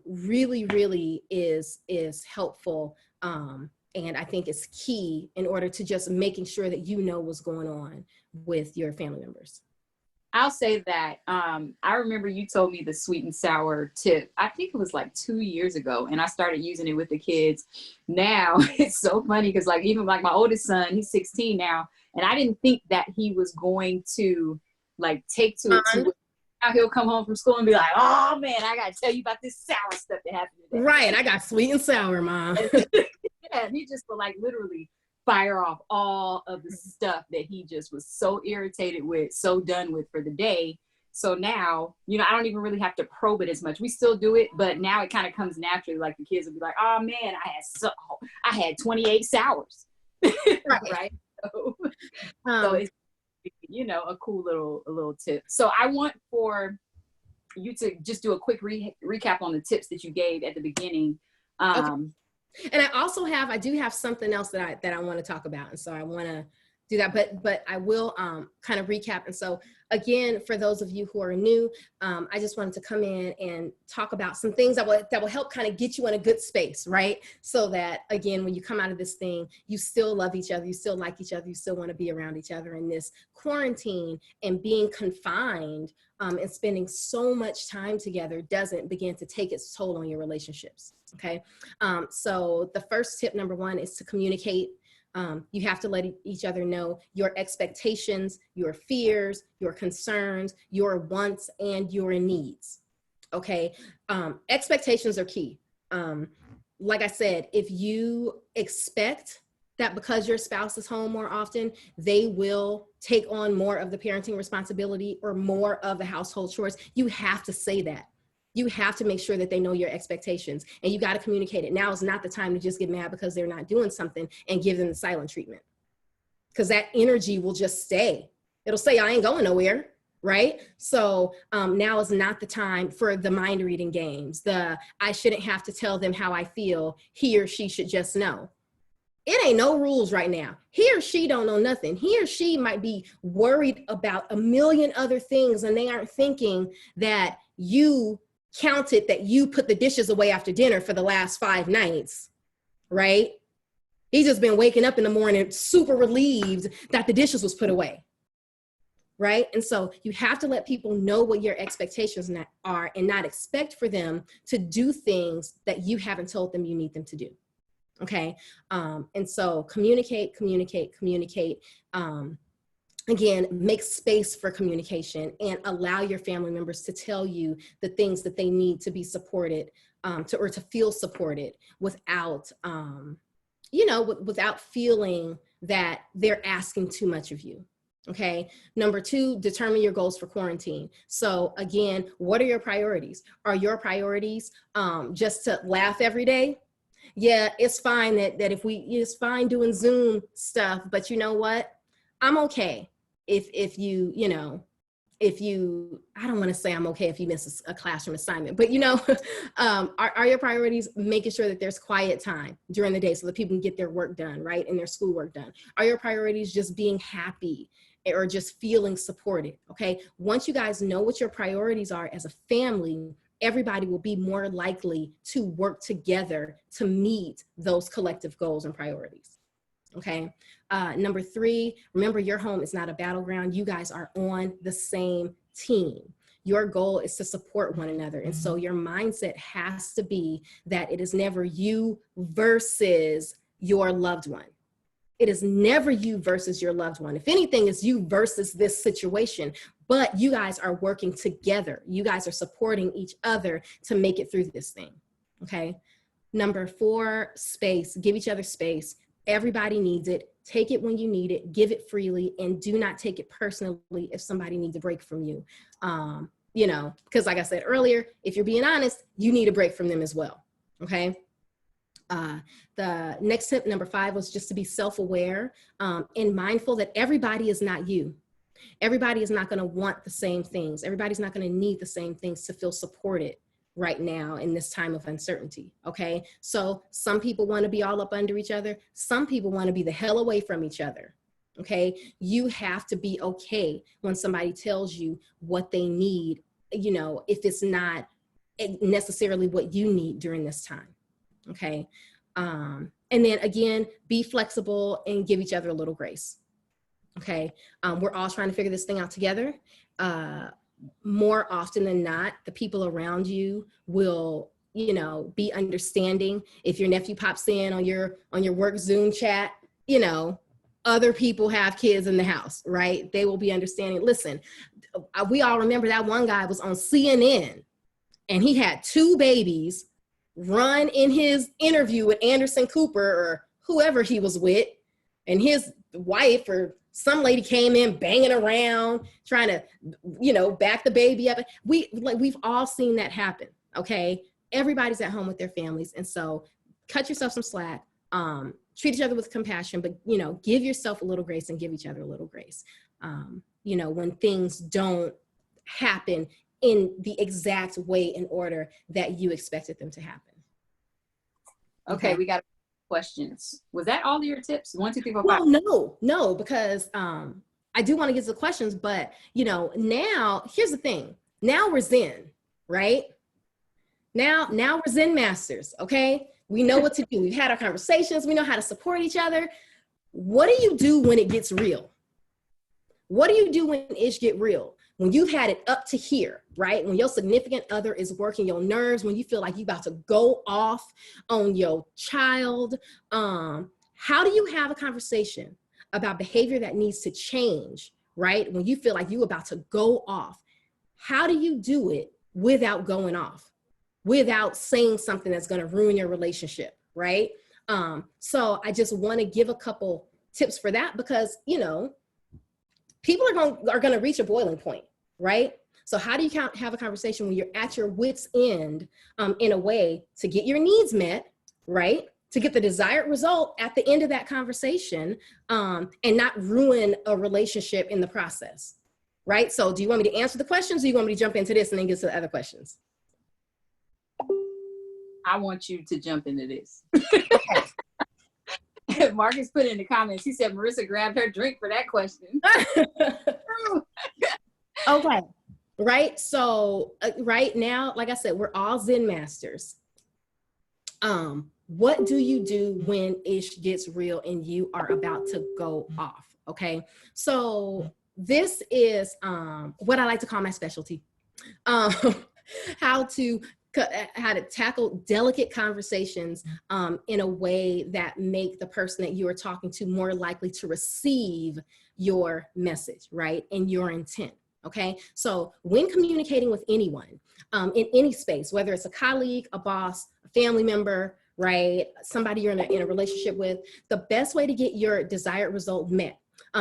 really, really is helpful. And I think it's key in order to just making sure that you know what's going on with your family members.
I'll say that I remember you told me the sweet and sour tip. I think it was like 2 years ago, and I started using it with the kids. Now it's so funny because like even like my oldest son, he's 16 now, and I didn't think that he was going to like take to it too. Now he'll come home from school and be like, oh man, I gotta tell you about this sour stuff that happened today.
Right, I got sweet and sour, Mom.
Yeah, and he just will like literally fire off all of the stuff that he just was so irritated with, so done with for the day. So now, you know, I don't even really have to probe it as much. We still do it, but now it kind of comes naturally. Like the kids will be like, oh man, I had 28 sours. Right. So it's, you know, a cool little tip. So I want for you to just do a quick recap on the tips that you gave at the beginning. Okay.
And I do have something else that I want to talk about. And so I want to do that. But I will kind of recap. And so again, for those of you who are new, I just wanted to come in and talk about some things that will help kind of get you in a good space, right? So that again, when you come out of this thing, you still love each other, you still like each other, you still want to be around each other. In this quarantine and being confined and spending so much time together doesn't begin to take its toll on your relationships. Okay. So the first tip, number one, is to communicate. You have to let each other know your expectations, your fears, your concerns, your wants, and your needs. Okay. Expectations are key. Like I said, if you expect that because your spouse is home more often, they will take on more of the parenting responsibility or more of the household chores, you have to say that. You have to make sure that they know your expectations, and you got to communicate it. Now is not the time to just get mad because they're not doing something and give them the silent treatment, because that energy will just stay. It'll say, I ain't going nowhere, right? So now is not the time for the mind reading games. I shouldn't have to tell them how I feel. He or she should just know. It ain't no rules right now. He or she don't know nothing. He or she might be worried about a million other things, and they aren't thinking that you counted that you put the dishes away after dinner for the last 5 nights, right? He's just been waking up in the morning super relieved that the dishes was put away, right? And so you have to let people know what your expectations are and not expect for them to do things that you haven't told them you need them to do. Okay. And so communicate. Again, make space for communication and allow your family members to tell you the things that they need to be supported, or to feel supported without, without feeling that they're asking too much of you. Okay. Number 2, determine your goals for quarantine. So again, what are your priorities? Are your priorities just to laugh every day? Yeah, it's fine it's fine doing Zoom stuff, but you know what? I'm okay if you I don't want to say I'm okay if you miss a classroom assignment, but are your priorities making sure that there's quiet time during the day so that people can get their work done, right? And their schoolwork done? Are your priorities just being happy or just feeling supported? Okay. Once you guys know what your priorities are as a family, everybody will be more likely to work together to meet those collective goals and priorities. Okay. Number 3, remember, your home is not a battleground. You guys are on the same team. Your goal is to support one another. And so your mindset has to be that it is never you versus your loved one. It is never you versus your loved one. If anything, it's you versus this situation, but you guys are working together. You guys are supporting each other to make it through this thing. Okay. Number 4, space. Give each other space. Everybody needs it. Take it when you need it, give it freely, and do not take it personally if somebody needs a break from you. Because like I said earlier, if you're being honest, you need a break from them as well. Okay. The next tip, number 5, was just to be self-aware and mindful that everybody is not you. Everybody is not going to want the same things. Everybody's not going to need the same things to feel supported right now in this time of uncertainty. Okay. So some people want to be all up under each other. Some people want to be the hell away from each other. Okay. You have to be okay when somebody tells you what they need, if it's not necessarily what you need during this time. Okay. And then again, be flexible and give each other a little grace. Okay. We're all trying to figure this thing out together. More often than not, the people around you will, be understanding. If your nephew pops in on your work Zoom chat, other people have kids in the house, right? They will be understanding. Listen, we all remember that one guy was on CNN and he had 2 babies run in his interview with Anderson Cooper or whoever he was with, and his wife or some lady came in banging around, trying to, back the baby up. We've all seen that happen. Okay. Everybody's at home with their families. And so cut yourself some slack, treat each other with compassion, but, give yourself a little grace and give each other a little grace. When things don't happen in the exact way and order that you expected them to happen.
Okay. We got a questions. Was that all your tips? 1, 2, 3, 4, 5.
Well, no, because I do want to get to the questions, but now here's the thing. Now we're Zen, right? Now we're Zen masters, okay? We know what to do. We've had our conversations. We know how to support each other. What do you do when it gets real? What do you do when ish get real? When you've had it up to here, right? When your significant other is working your nerves, when you feel like you're about to go off on your child, how do you have a conversation about behavior that needs to change, right? When you feel like you're about to go off, how do you do it without going off, without saying something that's going to ruin your relationship, right? So I just want to give a couple tips for that because, people are going to reach a boiling point, right? So how do you have a conversation when you're at your wit's end in a way to get your needs met, right? To get the desired result at the end of that conversation and not ruin a relationship in the process, right? So do you want me to answer the questions or do you want me to jump into this and then get to the other questions?
I want you to jump into this. Marcus put in the comments, he said Marissa grabbed her drink for that question.
Okay, right? So right now, like I said, we're all Zen masters. What do you do when ish gets real and you are about to go off? Okay, so this is what I like to call my specialty. How to tackle delicate conversations in a way that make the person that you are talking to more likely to receive your message, right? And your intent, okay? So when communicating with anyone in any space, whether it's a colleague, a boss, a family member, right? Somebody you're in a relationship with, the best way to get your desired result met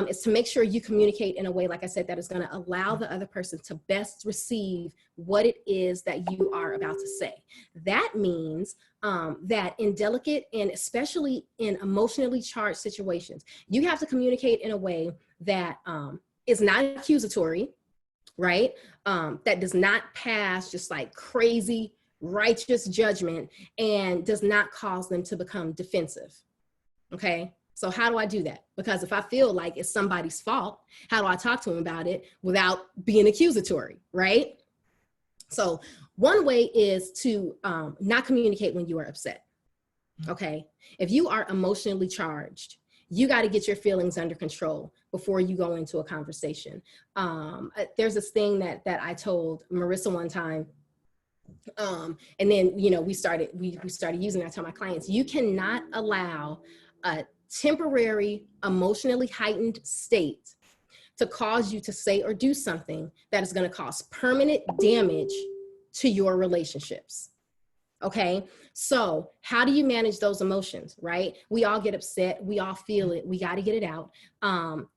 is to make sure you communicate in a way, like I said, that is going to allow the other person to best receive what it is that you are about to say. That means that in delicate and especially in emotionally charged situations, you have to communicate in a way that is not accusatory, right? That does not pass just like crazy righteous judgment and does not cause them to become defensive, okay? So how do I do that? Because if I feel like it's somebody's fault, how do I talk to them about it without being accusatory, right? So one way is to not communicate when you are upset, okay? If you are emotionally charged, you got to get your feelings under control before you go into a conversation. There's this thing that I told Marissa one time, and then we started using it. I tell my clients, you cannot allow a temporary emotionally heightened state to cause you to say or do something that is going to cause permanent damage to your relationships. Okay, so how do you manage those emotions, right? We all get upset, we all feel it, we got to get it out.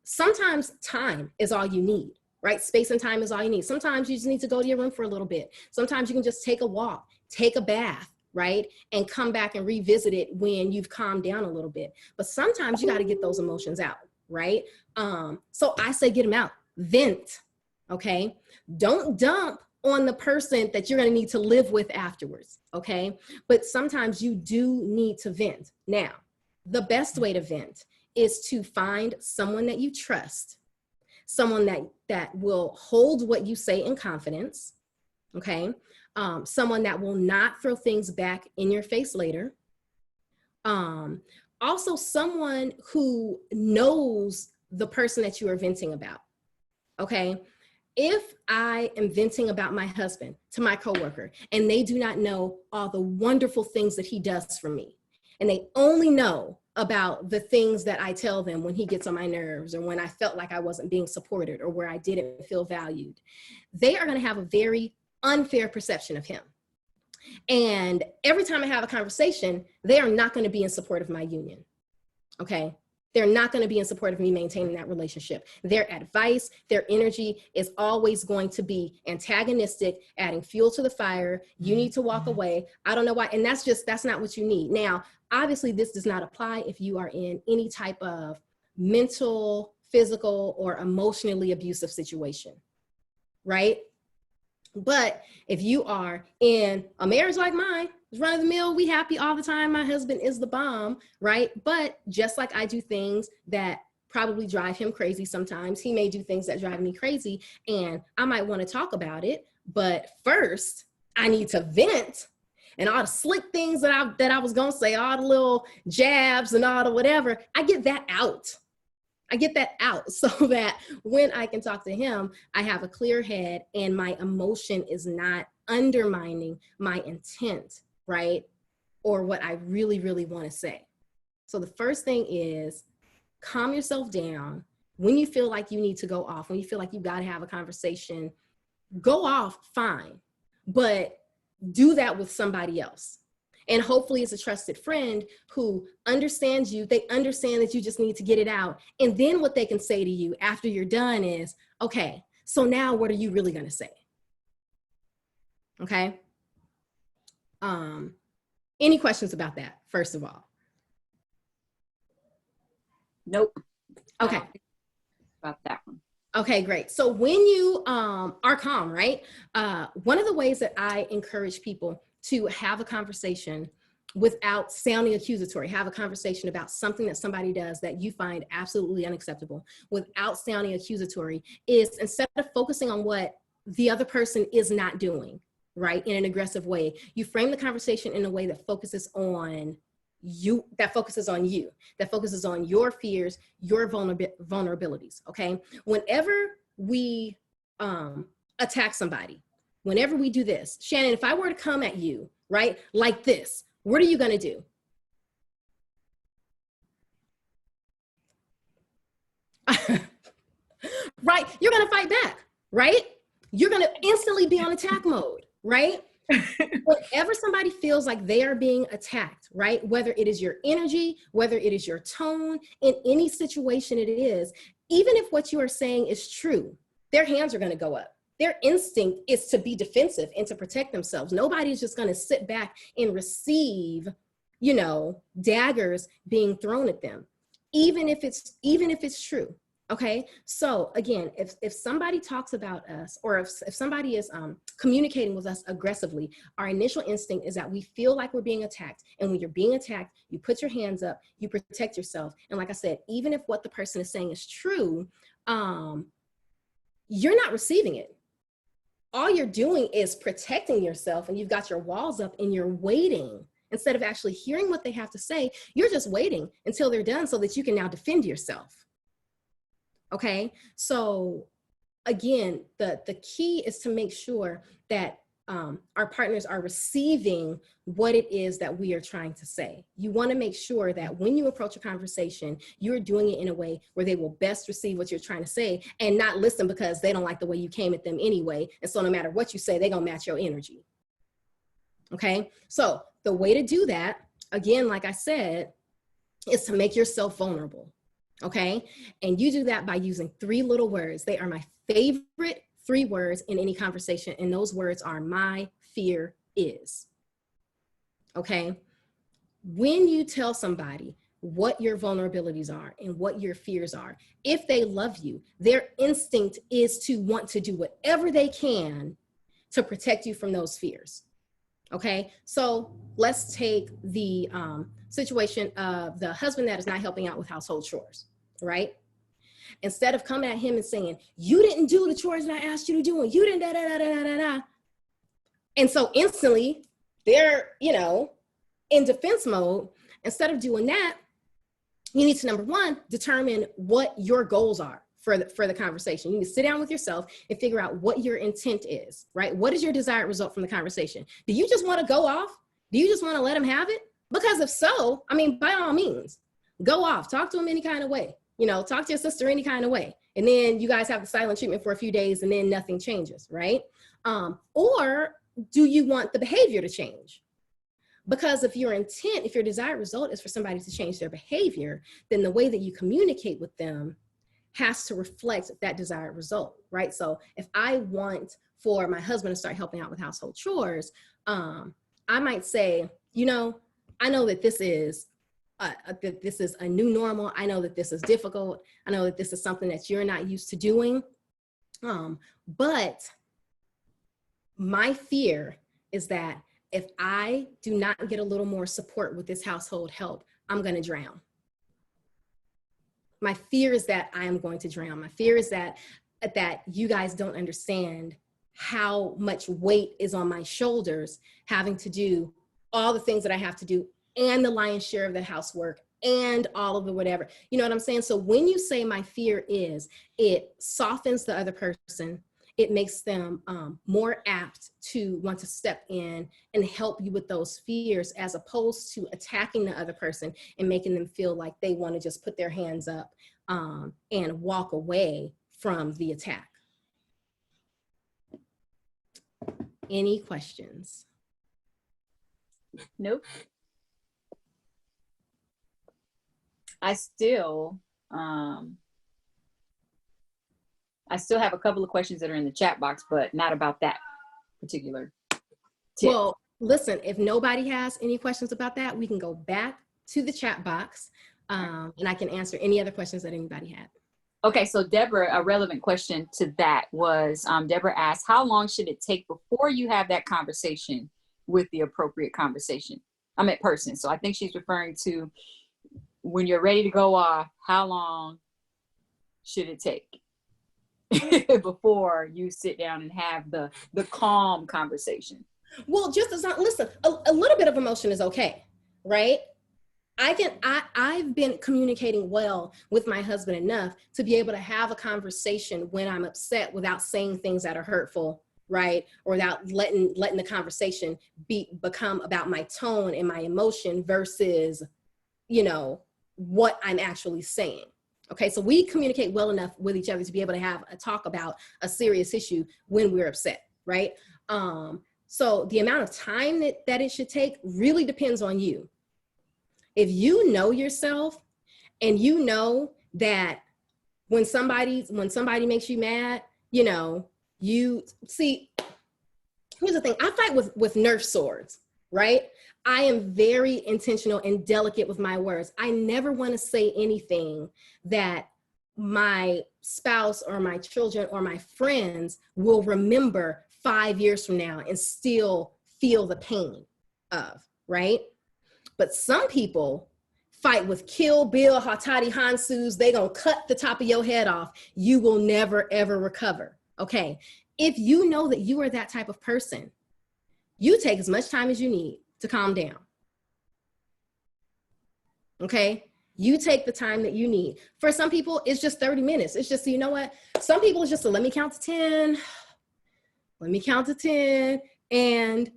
Sometimes time is all you need, right? Space and time is all you need. Sometimes you just need to go to your room for a little bit. Sometimes you can just take a walk, take a bath, right? And come back and revisit it when you've calmed down a little bit. But sometimes you got to get those emotions out, right? So I say, get them out, vent, okay? Don't dump on the person that you're going to need to live with afterwards, okay? But sometimes you do need to vent. Now, the best way to vent is to find someone that you trust, someone that will hold what you say in confidence, okay? Someone that will not throw things back in your face later. Also someone who knows the person that you are venting about, okay? If I am venting about my husband to my coworker and they do not know all the wonderful things that he does for me, and they only know about the things that I tell them when he gets on my nerves or when I felt like I wasn't being supported or where I didn't feel valued, they are going to have a very unfair perception of him. And every time I have a conversation, they are not going to be in support of my union, okay? They're not going to be in support of me maintaining that relationship. Their advice, their energy is always going to be antagonistic, adding fuel to the fire. You need to walk away. I don't know why. And that's not what you need. Now, obviously, this does not apply if you are in any type of mental, physical, or emotionally abusive situation, right? But if you are in a marriage like mine, run of the mill. We happy all the time. My husband is the bomb, right? But just like I do things that probably drive him crazy sometimes, he may do things that drive me crazy, and I might want to talk about it. But first, I need to vent, and all the slick things that I was gonna say, all the little jabs and all the whatever, I get that out. I get that out so that when I can talk to him, I have a clear head and my emotion is not undermining my intent, right? Or what I really, really want to say. So the first thing is calm yourself down. When you feel like you need to go off, when you feel like you got to have a conversation, go off, fine. But do that with somebody else. And hopefully it's a trusted friend who understands you. They understand that you just need to get it out. And then what they can say to you after you're done is, okay, so now what are you really going to say? Okay. Any questions about that, first of all?
Nope.
Okay.
About that one.
Okay, great. So when you are calm, right? One of the ways that I encourage people to have a conversation without sounding accusatory, have a conversation about something that somebody does that you find absolutely unacceptable without sounding accusatory, is instead of focusing on what the other person is not doing, right, in an aggressive way, you frame the conversation in a way that focuses on you, that focuses on you, that focuses on your fears, your vulnerabilities, okay? Whenever we attack somebody, whenever we do this, Shannon, if I were to come at you, right, like this, what are you gonna do? Right, you're gonna fight back, right? You're gonna instantly be on attack mode, right? Whenever somebody feels like they are being attacked, right? Whether it is your energy, whether it is your tone, in any situation it is, even if what you are saying is true, their hands are gonna go up. Their instinct is to be defensive and to protect themselves. Nobody's just gonna sit back and receive, you know, daggers being thrown at them, even if it's true. Okay, so again, if somebody talks about us, or if somebody is communicating with us aggressively, our initial instinct is that we feel like we're being attacked. And when you're being attacked, you put your hands up, you protect yourself. And like I said, even if what the person is saying is true, you're not receiving it. All you're doing is protecting yourself, and you've got your walls up and you're waiting. Instead of actually hearing what they have to say, you're just waiting until they're done so that you can now defend yourself. Okay, so again, the key is to make sure that our partners are receiving what it is that we are trying to say. You want to make sure that when you approach a conversation, you're doing it in a way where they will best receive what you're trying to say, and not listen because they don't like the way you came at them anyway. And so no matter what you say, they're going to match your energy. Okay, so the way to do that, again, like I said, is to make yourself vulnerable. Okay, and you do that by using 3 little words. They are my favorite 3 words in any conversation, and those words are my fear is. Okay, when you tell somebody what your vulnerabilities are and what your fears are, if they love you, their instinct is to want to do whatever they can to protect you from those fears. Okay, so let's take the situation of the husband that is not helping out with household chores, right? Instead of coming at him and saying, you didn't do the chores that I asked you to do, and you didn't da. And so instantly they're, you know, in defense mode. Instead of doing that, you need to, number 1, determine what your goals are for the conversation. You need to sit down with yourself and figure out what your intent is, right? What is your desired result from the conversation? Do you just want to go off? Do you just want to let him have it? Because if so, I mean, by all means, go off, talk to him any kind of way, you know, talk to your sister any kind of way. And then you guys have the silent treatment for a few days and then nothing changes, right? Or do you want the behavior to change? Because if your intent, if your desired result is for somebody to change their behavior, then the way that you communicate with them has to reflect that desired result, right? So if I want for my husband to start helping out with household chores, I might say, you know, I know that this is a new normal. I know that this is difficult. I know that this is something that you're not used to doing. But my fear is that if I do not get a little more support with this household help, I'm going to drown. My fear is that I am going to drown. My fear is that you guys don't understand how much weight is on my shoulders, having to do all the things that I have to do and the lion's share of the housework and all of the whatever. You know what I'm saying? So when you say my fear is, it softens the other person. It makes them more apt to want to step in and help you with those fears, as opposed to attacking the other person and making them feel like they want to just put their hands up and walk away from the attack. Any questions?
Nope. I still have a couple of questions that are in the chat box, but not about that particular tip.
Well, listen, if nobody has any questions about that, we can go back to the chat box and I can answer any other questions that anybody had.
Okay, so Deborah, a relevant question to that was, Deborah asked, how long should it take before you have that conversation with the appropriate person? So I think she's referring to when you're ready to go off, how long should it take before you sit down and have the calm conversation?
Well, just as long, listen, a little bit of emotion is okay, right? I've been communicating well with my husband enough to be able to have a conversation when I'm upset without saying things that are hurtful, right? Or without letting the conversation become about my tone and my emotion versus, what I'm actually saying. Okay, so we communicate well enough with each other to be able to have a talk about a serious issue when we're upset, right? So the amount of time that it should take really depends on you. If you know yourself and you know that when somebody makes you mad, you see, here's the thing, I fight with Nerf swords, right? I am very intentional and delicate with my words. I never want to say anything that my spouse or my children or my friends will remember 5 years from now and still feel the pain of, right? But some people fight with Kill Bill, Hatati Hansus. They gonna cut the top of your head off. You will never, ever recover, okay? If you know that you are that type of person, you take as much time as you need to calm down, okay? You take the time that you need. For some people, it's just 30 minutes. It's just, you know what? Some people, it's just let me count to 10. Let me count to 10. And,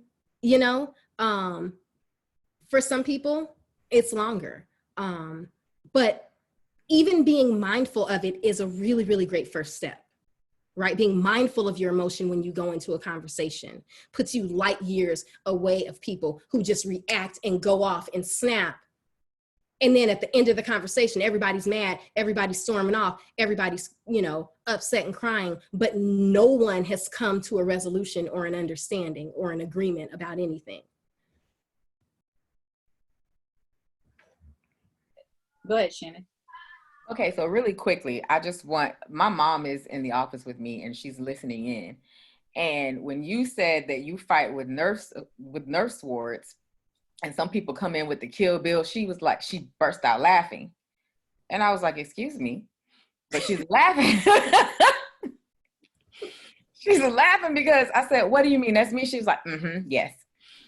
for some people, it's longer. But even being mindful of it is a really, really great first step, right? Being mindful of your emotion when you go into a conversation puts you light years away of people who just react and go off and snap. And then at the end of the conversation, everybody's mad, everybody's storming off, everybody's, upset and crying, but no one has come to a resolution or an understanding or an agreement about anything.
Go ahead, Shannon.
Okay, so really quickly, my mom is in the office with me and she's listening in. And when you said that you fight with Nerf swords, and some people come in with the Kill Bill, she burst out laughing. And I was like, excuse me, but she's laughing. She's laughing because I said, what do you mean? That's me? She was like, yes.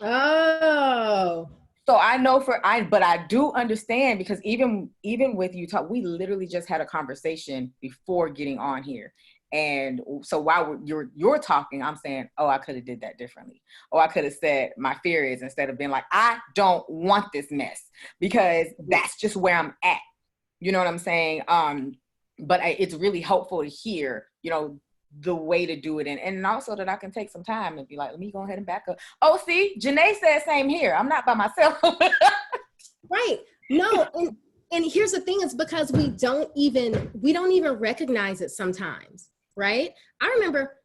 Oh.
So I know but I do understand, because even with you we literally just had a conversation before getting on here. And so while you're talking, I'm saying, oh, I could have did that differently. Oh, I could have said my fear is, instead of being like, I don't want this mess, because that's just where I'm at. You know what I'm saying? But it's really helpful to hear, the way to do it. And also that I can take some time and be like, let me go ahead and back up. Oh, see, Janae said same here. I'm not by myself.
Right. No. And here's the thing, is because we don't even recognize it sometimes. Right. I remember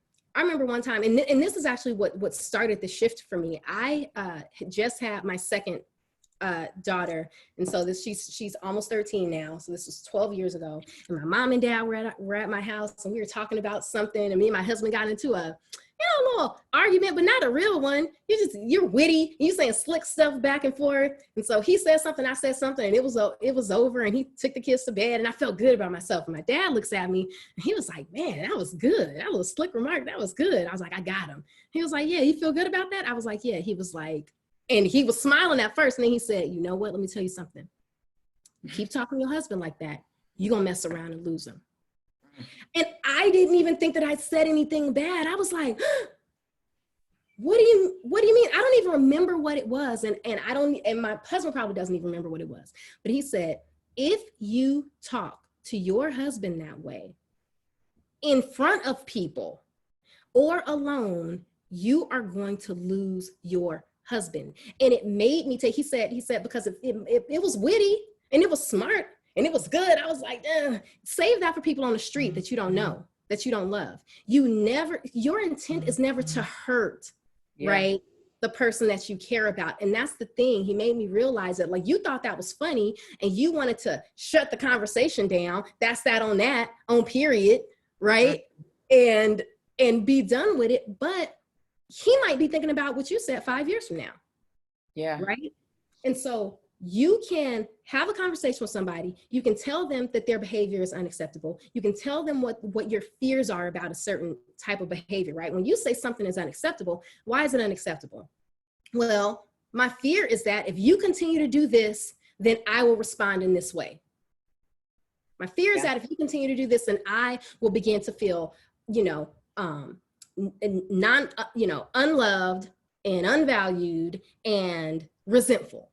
one time, and this is actually what started the shift for me. I just had my second daughter, and so she's almost 13 now, so this was 12 years ago, and my mom and dad were at my house, and we were talking about something, and me and my husband got into a normal argument, but not a real one. You're witty. You saying slick stuff back and forth. And so he said something, I said something, and it was over. And he took the kids to bed, and I felt good about myself. And my dad looks at me, and he was like, "Man, that was good. That was a slick remark. That was good." I was like, "I got him." He was like, "Yeah, you feel good about that?" I was like, "Yeah." He was like, and he was smiling at first, and then he said, "You know what? Let me tell you something. You keep talking to your husband like that, you're gonna mess around and lose him." And I didn't even think that I'd said anything bad. I was like, what do you mean? I don't even remember what it was. And my husband probably doesn't even remember what it was. But he said, if you talk to your husband that way in front of people or alone, you are going to lose your husband. And it made me he said, because it was witty and it was smart, and it was good. I was like, save that for people on the street that you don't know, that you don't love. Your intent is never to hurt, right? The person that you care about. And that's the thing. He made me realize that, like, you thought that was funny and you wanted to shut the conversation down. That's that on period, right? And be done with it. But he might be thinking about what you said 5 years from now.
Yeah.
Right. And so you can have a conversation with somebody. You can tell them that their behavior is unacceptable. You can tell them what your fears are about a certain type of behavior, right? When you say something is unacceptable, why is it unacceptable? Well, my fear is that if you continue to do this, then I will respond in this way. My fear is that if you continue to do this, then I will begin to feel, unloved and unvalued and resentful.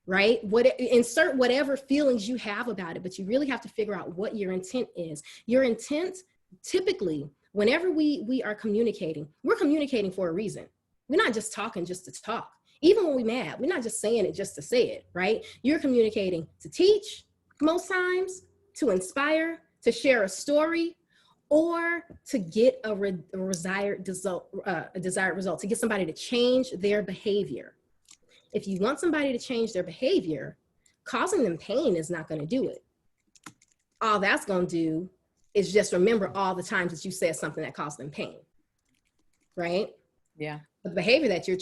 Right? Insert whatever feelings you have about it, but you really have to figure out what your intent is. Your intent, typically, whenever we are communicating, we're communicating for a reason. We're not just talking just to talk. Even when we're mad, we're not just saying it just to say it, right? You're communicating to teach most times, to inspire, to share a story, or to get a desired result, to get somebody to change their behavior. If you want somebody to change their behavior, causing them pain is not going to do it. All that's going to do is just remember all the times that you said something that caused them pain, right?
Yeah.
The behavior that you're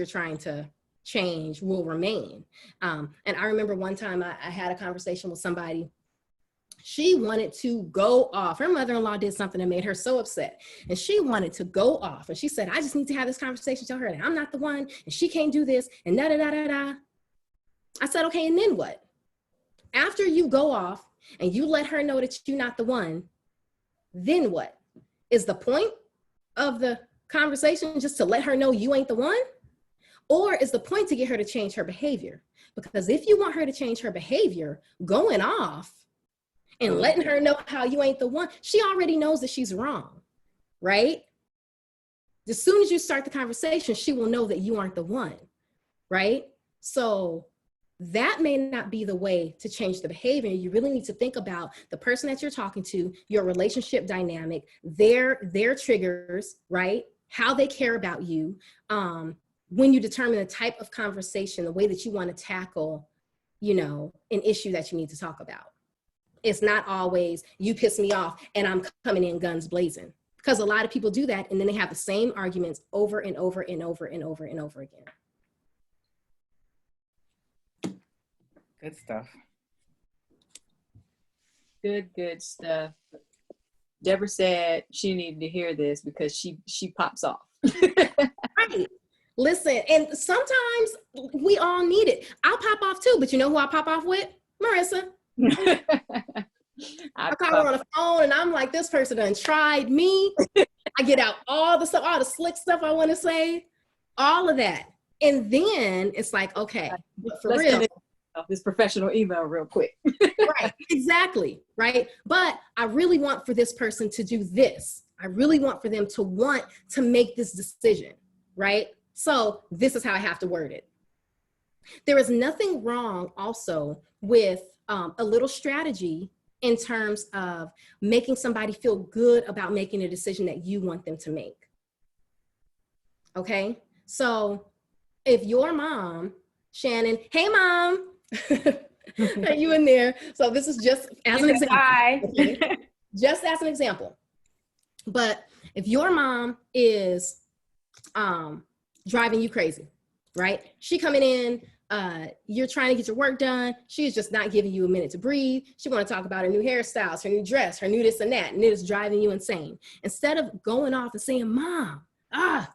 trying to change will remain. And I remember one time I had a conversation with somebody. She wanted to go off. Her mother-in-law did something that made her so upset. And she wanted to go off. And she said, I just need to have this conversation, tell her that I'm not the one, and she can't do this, and da-da-da-da-da. I said, okay, and then what? After you go off and you let her know that you're not the one, then what? Is the point of the conversation just to let her know you ain't the one? Or is the point to get her to change her behavior? Because if you want her to change her behavior, going off and letting her know how you ain't the one, she already knows that she's wrong, right? As soon as you start the conversation, she will know that you aren't the one, right? So that may not be the way to change the behavior. You really need to think about the person that you're talking to, your relationship dynamic, their triggers, right? How they care about you. When you determine the type of conversation, the way that you want to tackle, an issue that you need to talk about. It's not always, you piss me off and I'm coming in guns blazing. Because a lot of people do that and then they have the same arguments over and over and over and over and over again.
Good stuff.
Good stuff. Deborah said she needed to hear this because she pops off.
Right. Listen, and sometimes we all need it. I'll pop off too, but you know who I pop off with? Marissa. I call her on the phone and I'm like, this person done tried me. I get out all the stuff, all the slick stuff I want to say, all of that. And then it's like, okay, but for real.
This professional email real quick.
Right, exactly, right? But I really want for this person to do this. I really want for them to want to make this decision, right? So this is how I have to word it. There is nothing wrong also with a little strategy in terms of making somebody feel good about making a decision that you want them to make. Okay, so if your mom, Shannon, hey mom, are you in there? So this is just as an example.
Hi.
Okay? Just as an example. But if your mom is driving you crazy, right? She coming in, you're trying to get your work done. She's just not giving you a minute to breathe. She want to talk about her new hairstyles, her new dress, her new this and that, and it is driving you insane. Instead of going off and saying, Mom, I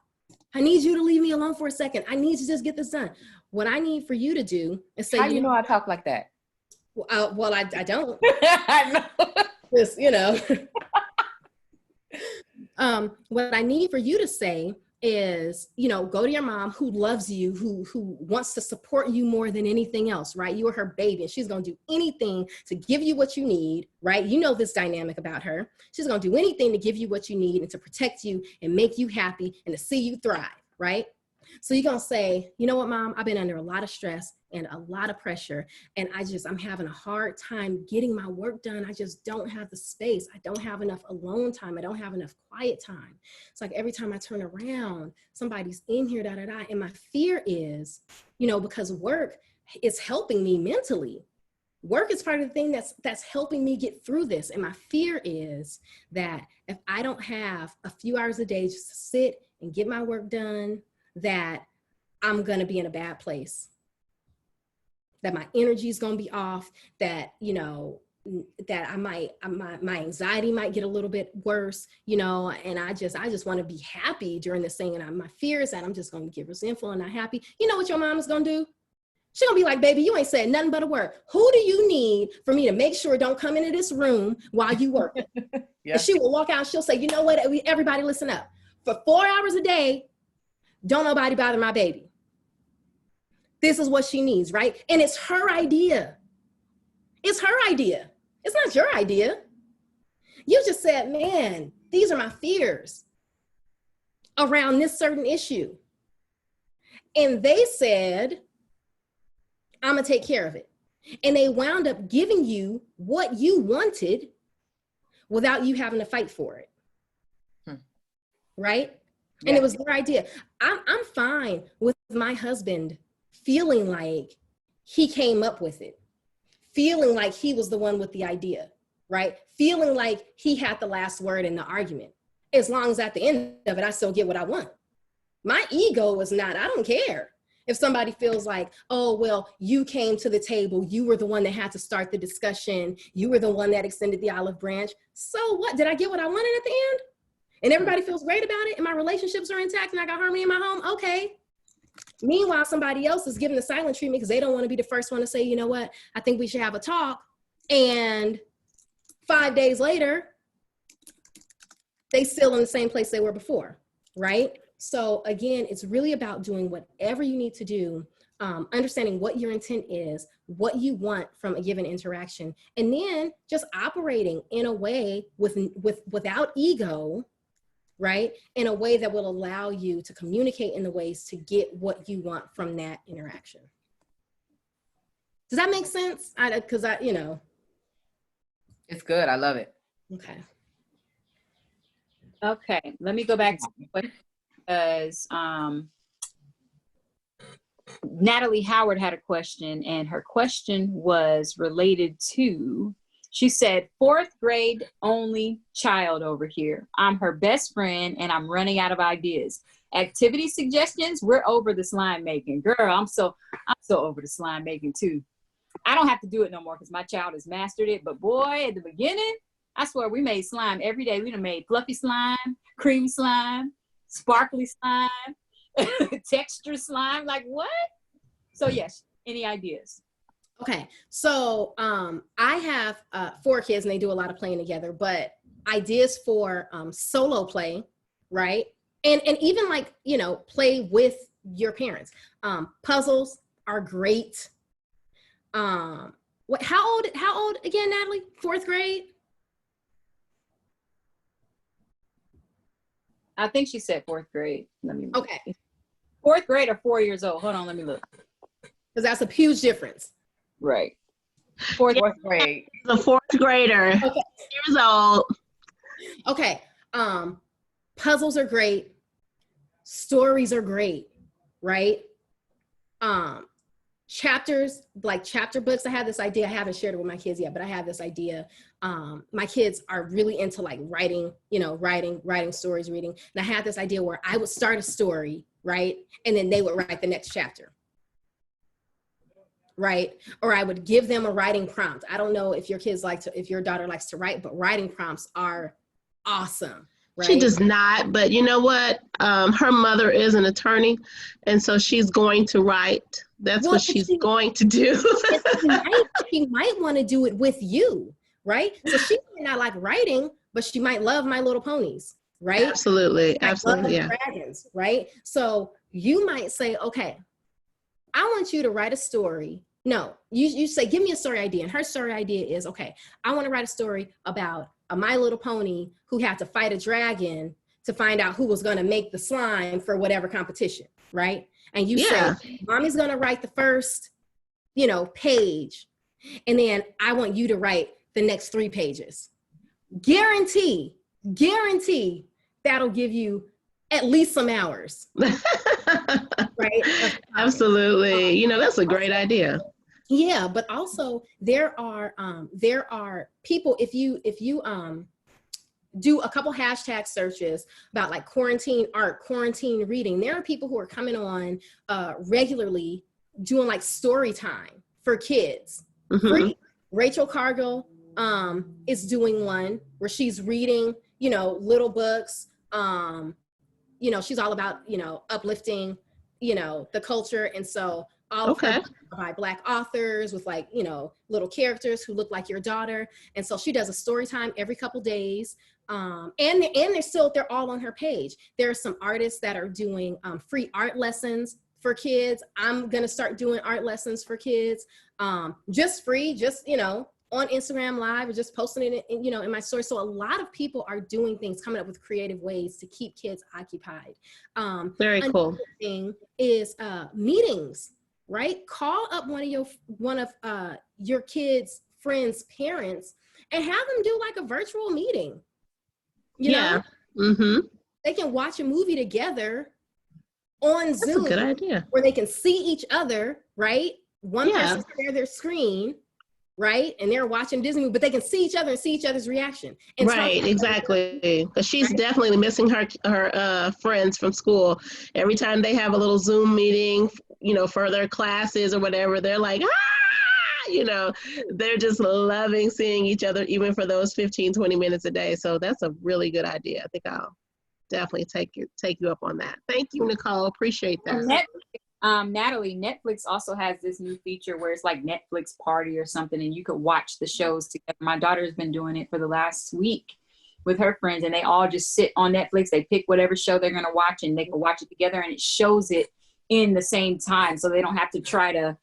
need you to leave me alone for a second. I need to just get this done. What I need for you to do is say,
how you know I talk like that?
Well, I don't.
I know.
Just, what I need for you to say is, go to your mom who loves you, who wants to support you more than anything else, right? You are her baby, and she's going to do anything to give you what you need, right? You know this dynamic about her. She's going to do anything to give you what you need and to protect you and make you happy and to see you thrive, right? So you're going to say, you know what, Mom, I've been under a lot of stress and a lot of pressure, and I'm having a hard time getting my work done. I just don't have the space. I don't have enough alone time. I don't have enough quiet time. It's like every time I turn around, somebody's in here, And my fear is, because work is helping me mentally. Work is part of the thing that's helping me get through this. And my fear is that if I don't have a few hours a day just to sit and get my work done, that I'm going to be in a bad place, that my energy is going to be off, that, that my anxiety might get a little bit worse, and I just want to be happy during this thing. And my fear is that I'm just going to get resentful and not happy. You know what your mom is going to do? She's going to be like, baby, you ain't said nothing but a word. Who do you need for me to make sure don't come into this room while you work? Yeah. And she will walk out and she'll say, you know what, everybody listen up. For 4 hours a day, don't nobody bother my baby. This is what she needs, right? And it's her idea. It's her idea. It's not your idea. You just said, man, these are my fears around this certain issue. And they said, I'm going to take care of it. And they wound up giving you what you wanted without you having to fight for it. Right? And it was their idea. I'm fine with my husband feeling like he came up with it, feeling like he was the one with the idea, right? Feeling like he had the last word in the argument. As long as at the end of it, I still get what I want. My ego is not, I don't care. If somebody feels like, oh, well, you came to the table, you were the one that had to start the discussion, you were the one that extended the olive branch. So what? Did I get what I wanted at the end? And everybody feels great about it, and my relationships are intact, and I got harmony in my home, okay. Meanwhile, somebody else is giving the silent treatment because they don't want to be the first one to say, you know what, I think we should have a talk. And 5 days later, they still in the same place they were before, right? So again, it's really about doing whatever you need to do, understanding what your intent is, what you want from a given interaction, and then just operating in a way without ego, right? In a way that will allow you to communicate in the ways to get what you want from that interaction. Does that make sense? Because
It's good. I love it.
Okay.
Okay. Let me go back to the question because Natalie Howard had a question, and her question was related to, she said, 4th grade only child over here. I'm her best friend and I'm running out of ideas. Activity suggestions, we're over the slime making. Girl, I'm so over the slime making too. I don't have to do it no more because my child has mastered it. But boy, at the beginning, I swear we made slime every day. We done made fluffy slime, creamy slime, sparkly slime, texture slime, like what? So yes, any ideas?
Okay, so I have 4 kids and they do a lot of playing together, but ideas for solo play, right? And even like, play with your parents. Puzzles are great. How old again, Natalie? 4th grade?
I think she said 4th grade. Let me look.
Okay.
4th grade or 4 years old? Hold on, let me look.
Because that's a huge difference.
Right. 4th
grade.
The 4th grader.
Okay.
Years old.
Okay. Puzzles are great. Stories are great, right? chapters, like chapter books. I had this idea. I haven't shared it with my kids yet, but I have this idea. My kids are really into like writing, writing stories, reading. And I had this idea where I would start a story, right? And then they would write the next chapter. Right? Or I would give them a writing prompt. I don't know if if your daughter likes to write, but writing prompts are awesome. Right?
She does not, but you know what? Her mother is an attorney, and so she's going to write. That's what she's going to do.
she might want to do it with you, right? So she might not like writing, but she might love My Little Ponies, right?
Absolutely, absolutely, yeah.
Dragons, right? So you might say, okay, I want you to write a story. No, you say, give me a story idea. And her story idea is, okay, I want to write a story about a My Little Pony who had to fight a dragon to find out who was going to make the slime for whatever competition, right? And you say, Mommy's going to write the first, page. And then I want you to write the next 3 pages. Guarantee that'll give you at least some hours. Right?
Absolutely. That's a great idea.
Yeah, but also there are people, if you do a couple hashtag searches about like quarantine art, quarantine reading, there are people who are coming on regularly doing like story time for kids. Mm-hmm. Rachel Cargill is doing one where she's reading, little books. She's all about, uplifting, the culture. And so all of her by Black authors with like, little characters who look like your daughter. And so she does a story time every couple days. And they're all on her page. There are some artists that are doing free art lessons for kids. I'm going to start doing art lessons for kids, just free, on Instagram Live or just posting it in my story. So a lot of people are doing things, coming up with creative ways to keep kids occupied.
Very cool.
Another thing is meetings, right? Call up one of your kids' friends' parents and have them do like a virtual meeting. You know? Mm-hmm. They can watch a movie together on Zoom.
That's a good idea.
Where they can see each other, right? One person share their screen, right? And they're watching Disney movie, but they can see each other and see each other's reaction. And
right, exactly. Because she's definitely missing her friends from school. Every time they have a little Zoom meeting, for their classes or whatever, they're like, they're just loving seeing each other, even for those 15, 20 minutes a day. So that's a really good idea. I think I'll definitely take you up on that. Thank you, Nicole. Appreciate that.
Natalie, Netflix also has this new feature where it's like Netflix party or something, and you could watch the shows together. My daughter's been doing it for the last week with her friends, and they all just sit on Netflix. They pick whatever show they're going to watch, and they can watch it together, and it shows it in the same time, so they don't have to try to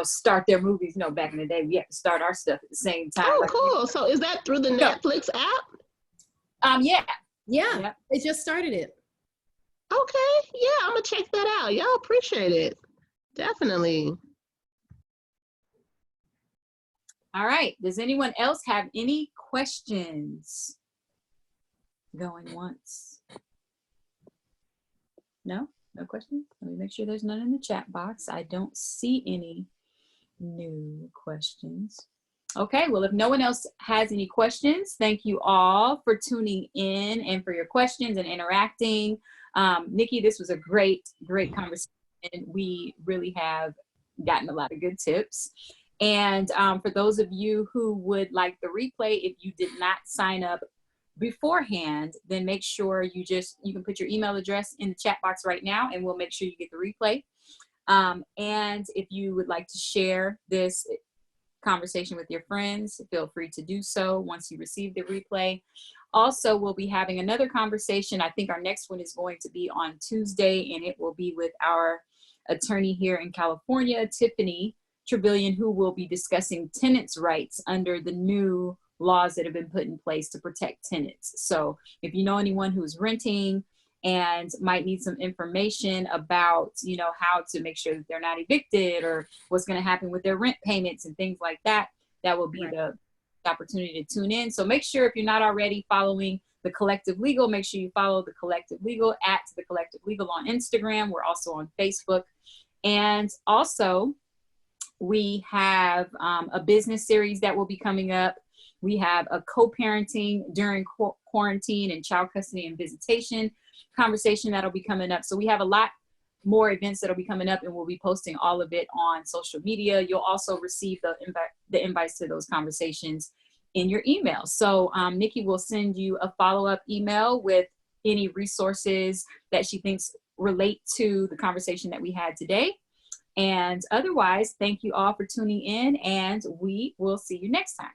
start their movies. Back in the day, we had to start our stuff at the same time.
Oh, cool. So is that through the Netflix app?
Yeah. They just started it.
Okay. Yeah, I'm going to check that out. Y'all appreciate it. Definitely.
All right. Does anyone else have any questions? Going once. No questions? Let me make sure there's none in the chat box. I don't see any new questions. Okay, well, if no one else has any questions, thank you all for tuning in and for your questions and interacting. Nikki, this was a great conversation. We really have gotten a lot of good tips. And for those of you who would like the replay, if you did not sign up beforehand, then make sure you can put your email address in the chat box right now, and we'll make sure you get the replay. And if you would like to share this conversation with your friends, feel free to do so once you receive the replay. Also, we'll be having another conversation. I think our next one is going to be on Tuesday, and it will be with our attorney here in California, Tiffany Trebillion, who will be discussing tenants' rights under the new laws that have been put in place to protect tenants. So if you know anyone who's renting and might need some information about, how to make sure that they're not evicted or what's going to happen with their rent payments and things like that, that will be the opportunity to tune in. So make sure, if you're not already following The Collective Legal, make sure you follow The Collective Legal at The Collective Legal on Instagram. We're also on Facebook. And also, We have a business series that will be coming up. We have a co-parenting during quarantine and child custody and visitation conversation that'll be coming up. So we have a lot more events that'll be coming up, and we'll be posting all of it on social media. You'll also receive the invites to those conversations in your email. So Nikki will send you a follow-up email with any resources that she thinks relate to the conversation that we had today. And otherwise, thank you all for tuning in, and we will see you next time.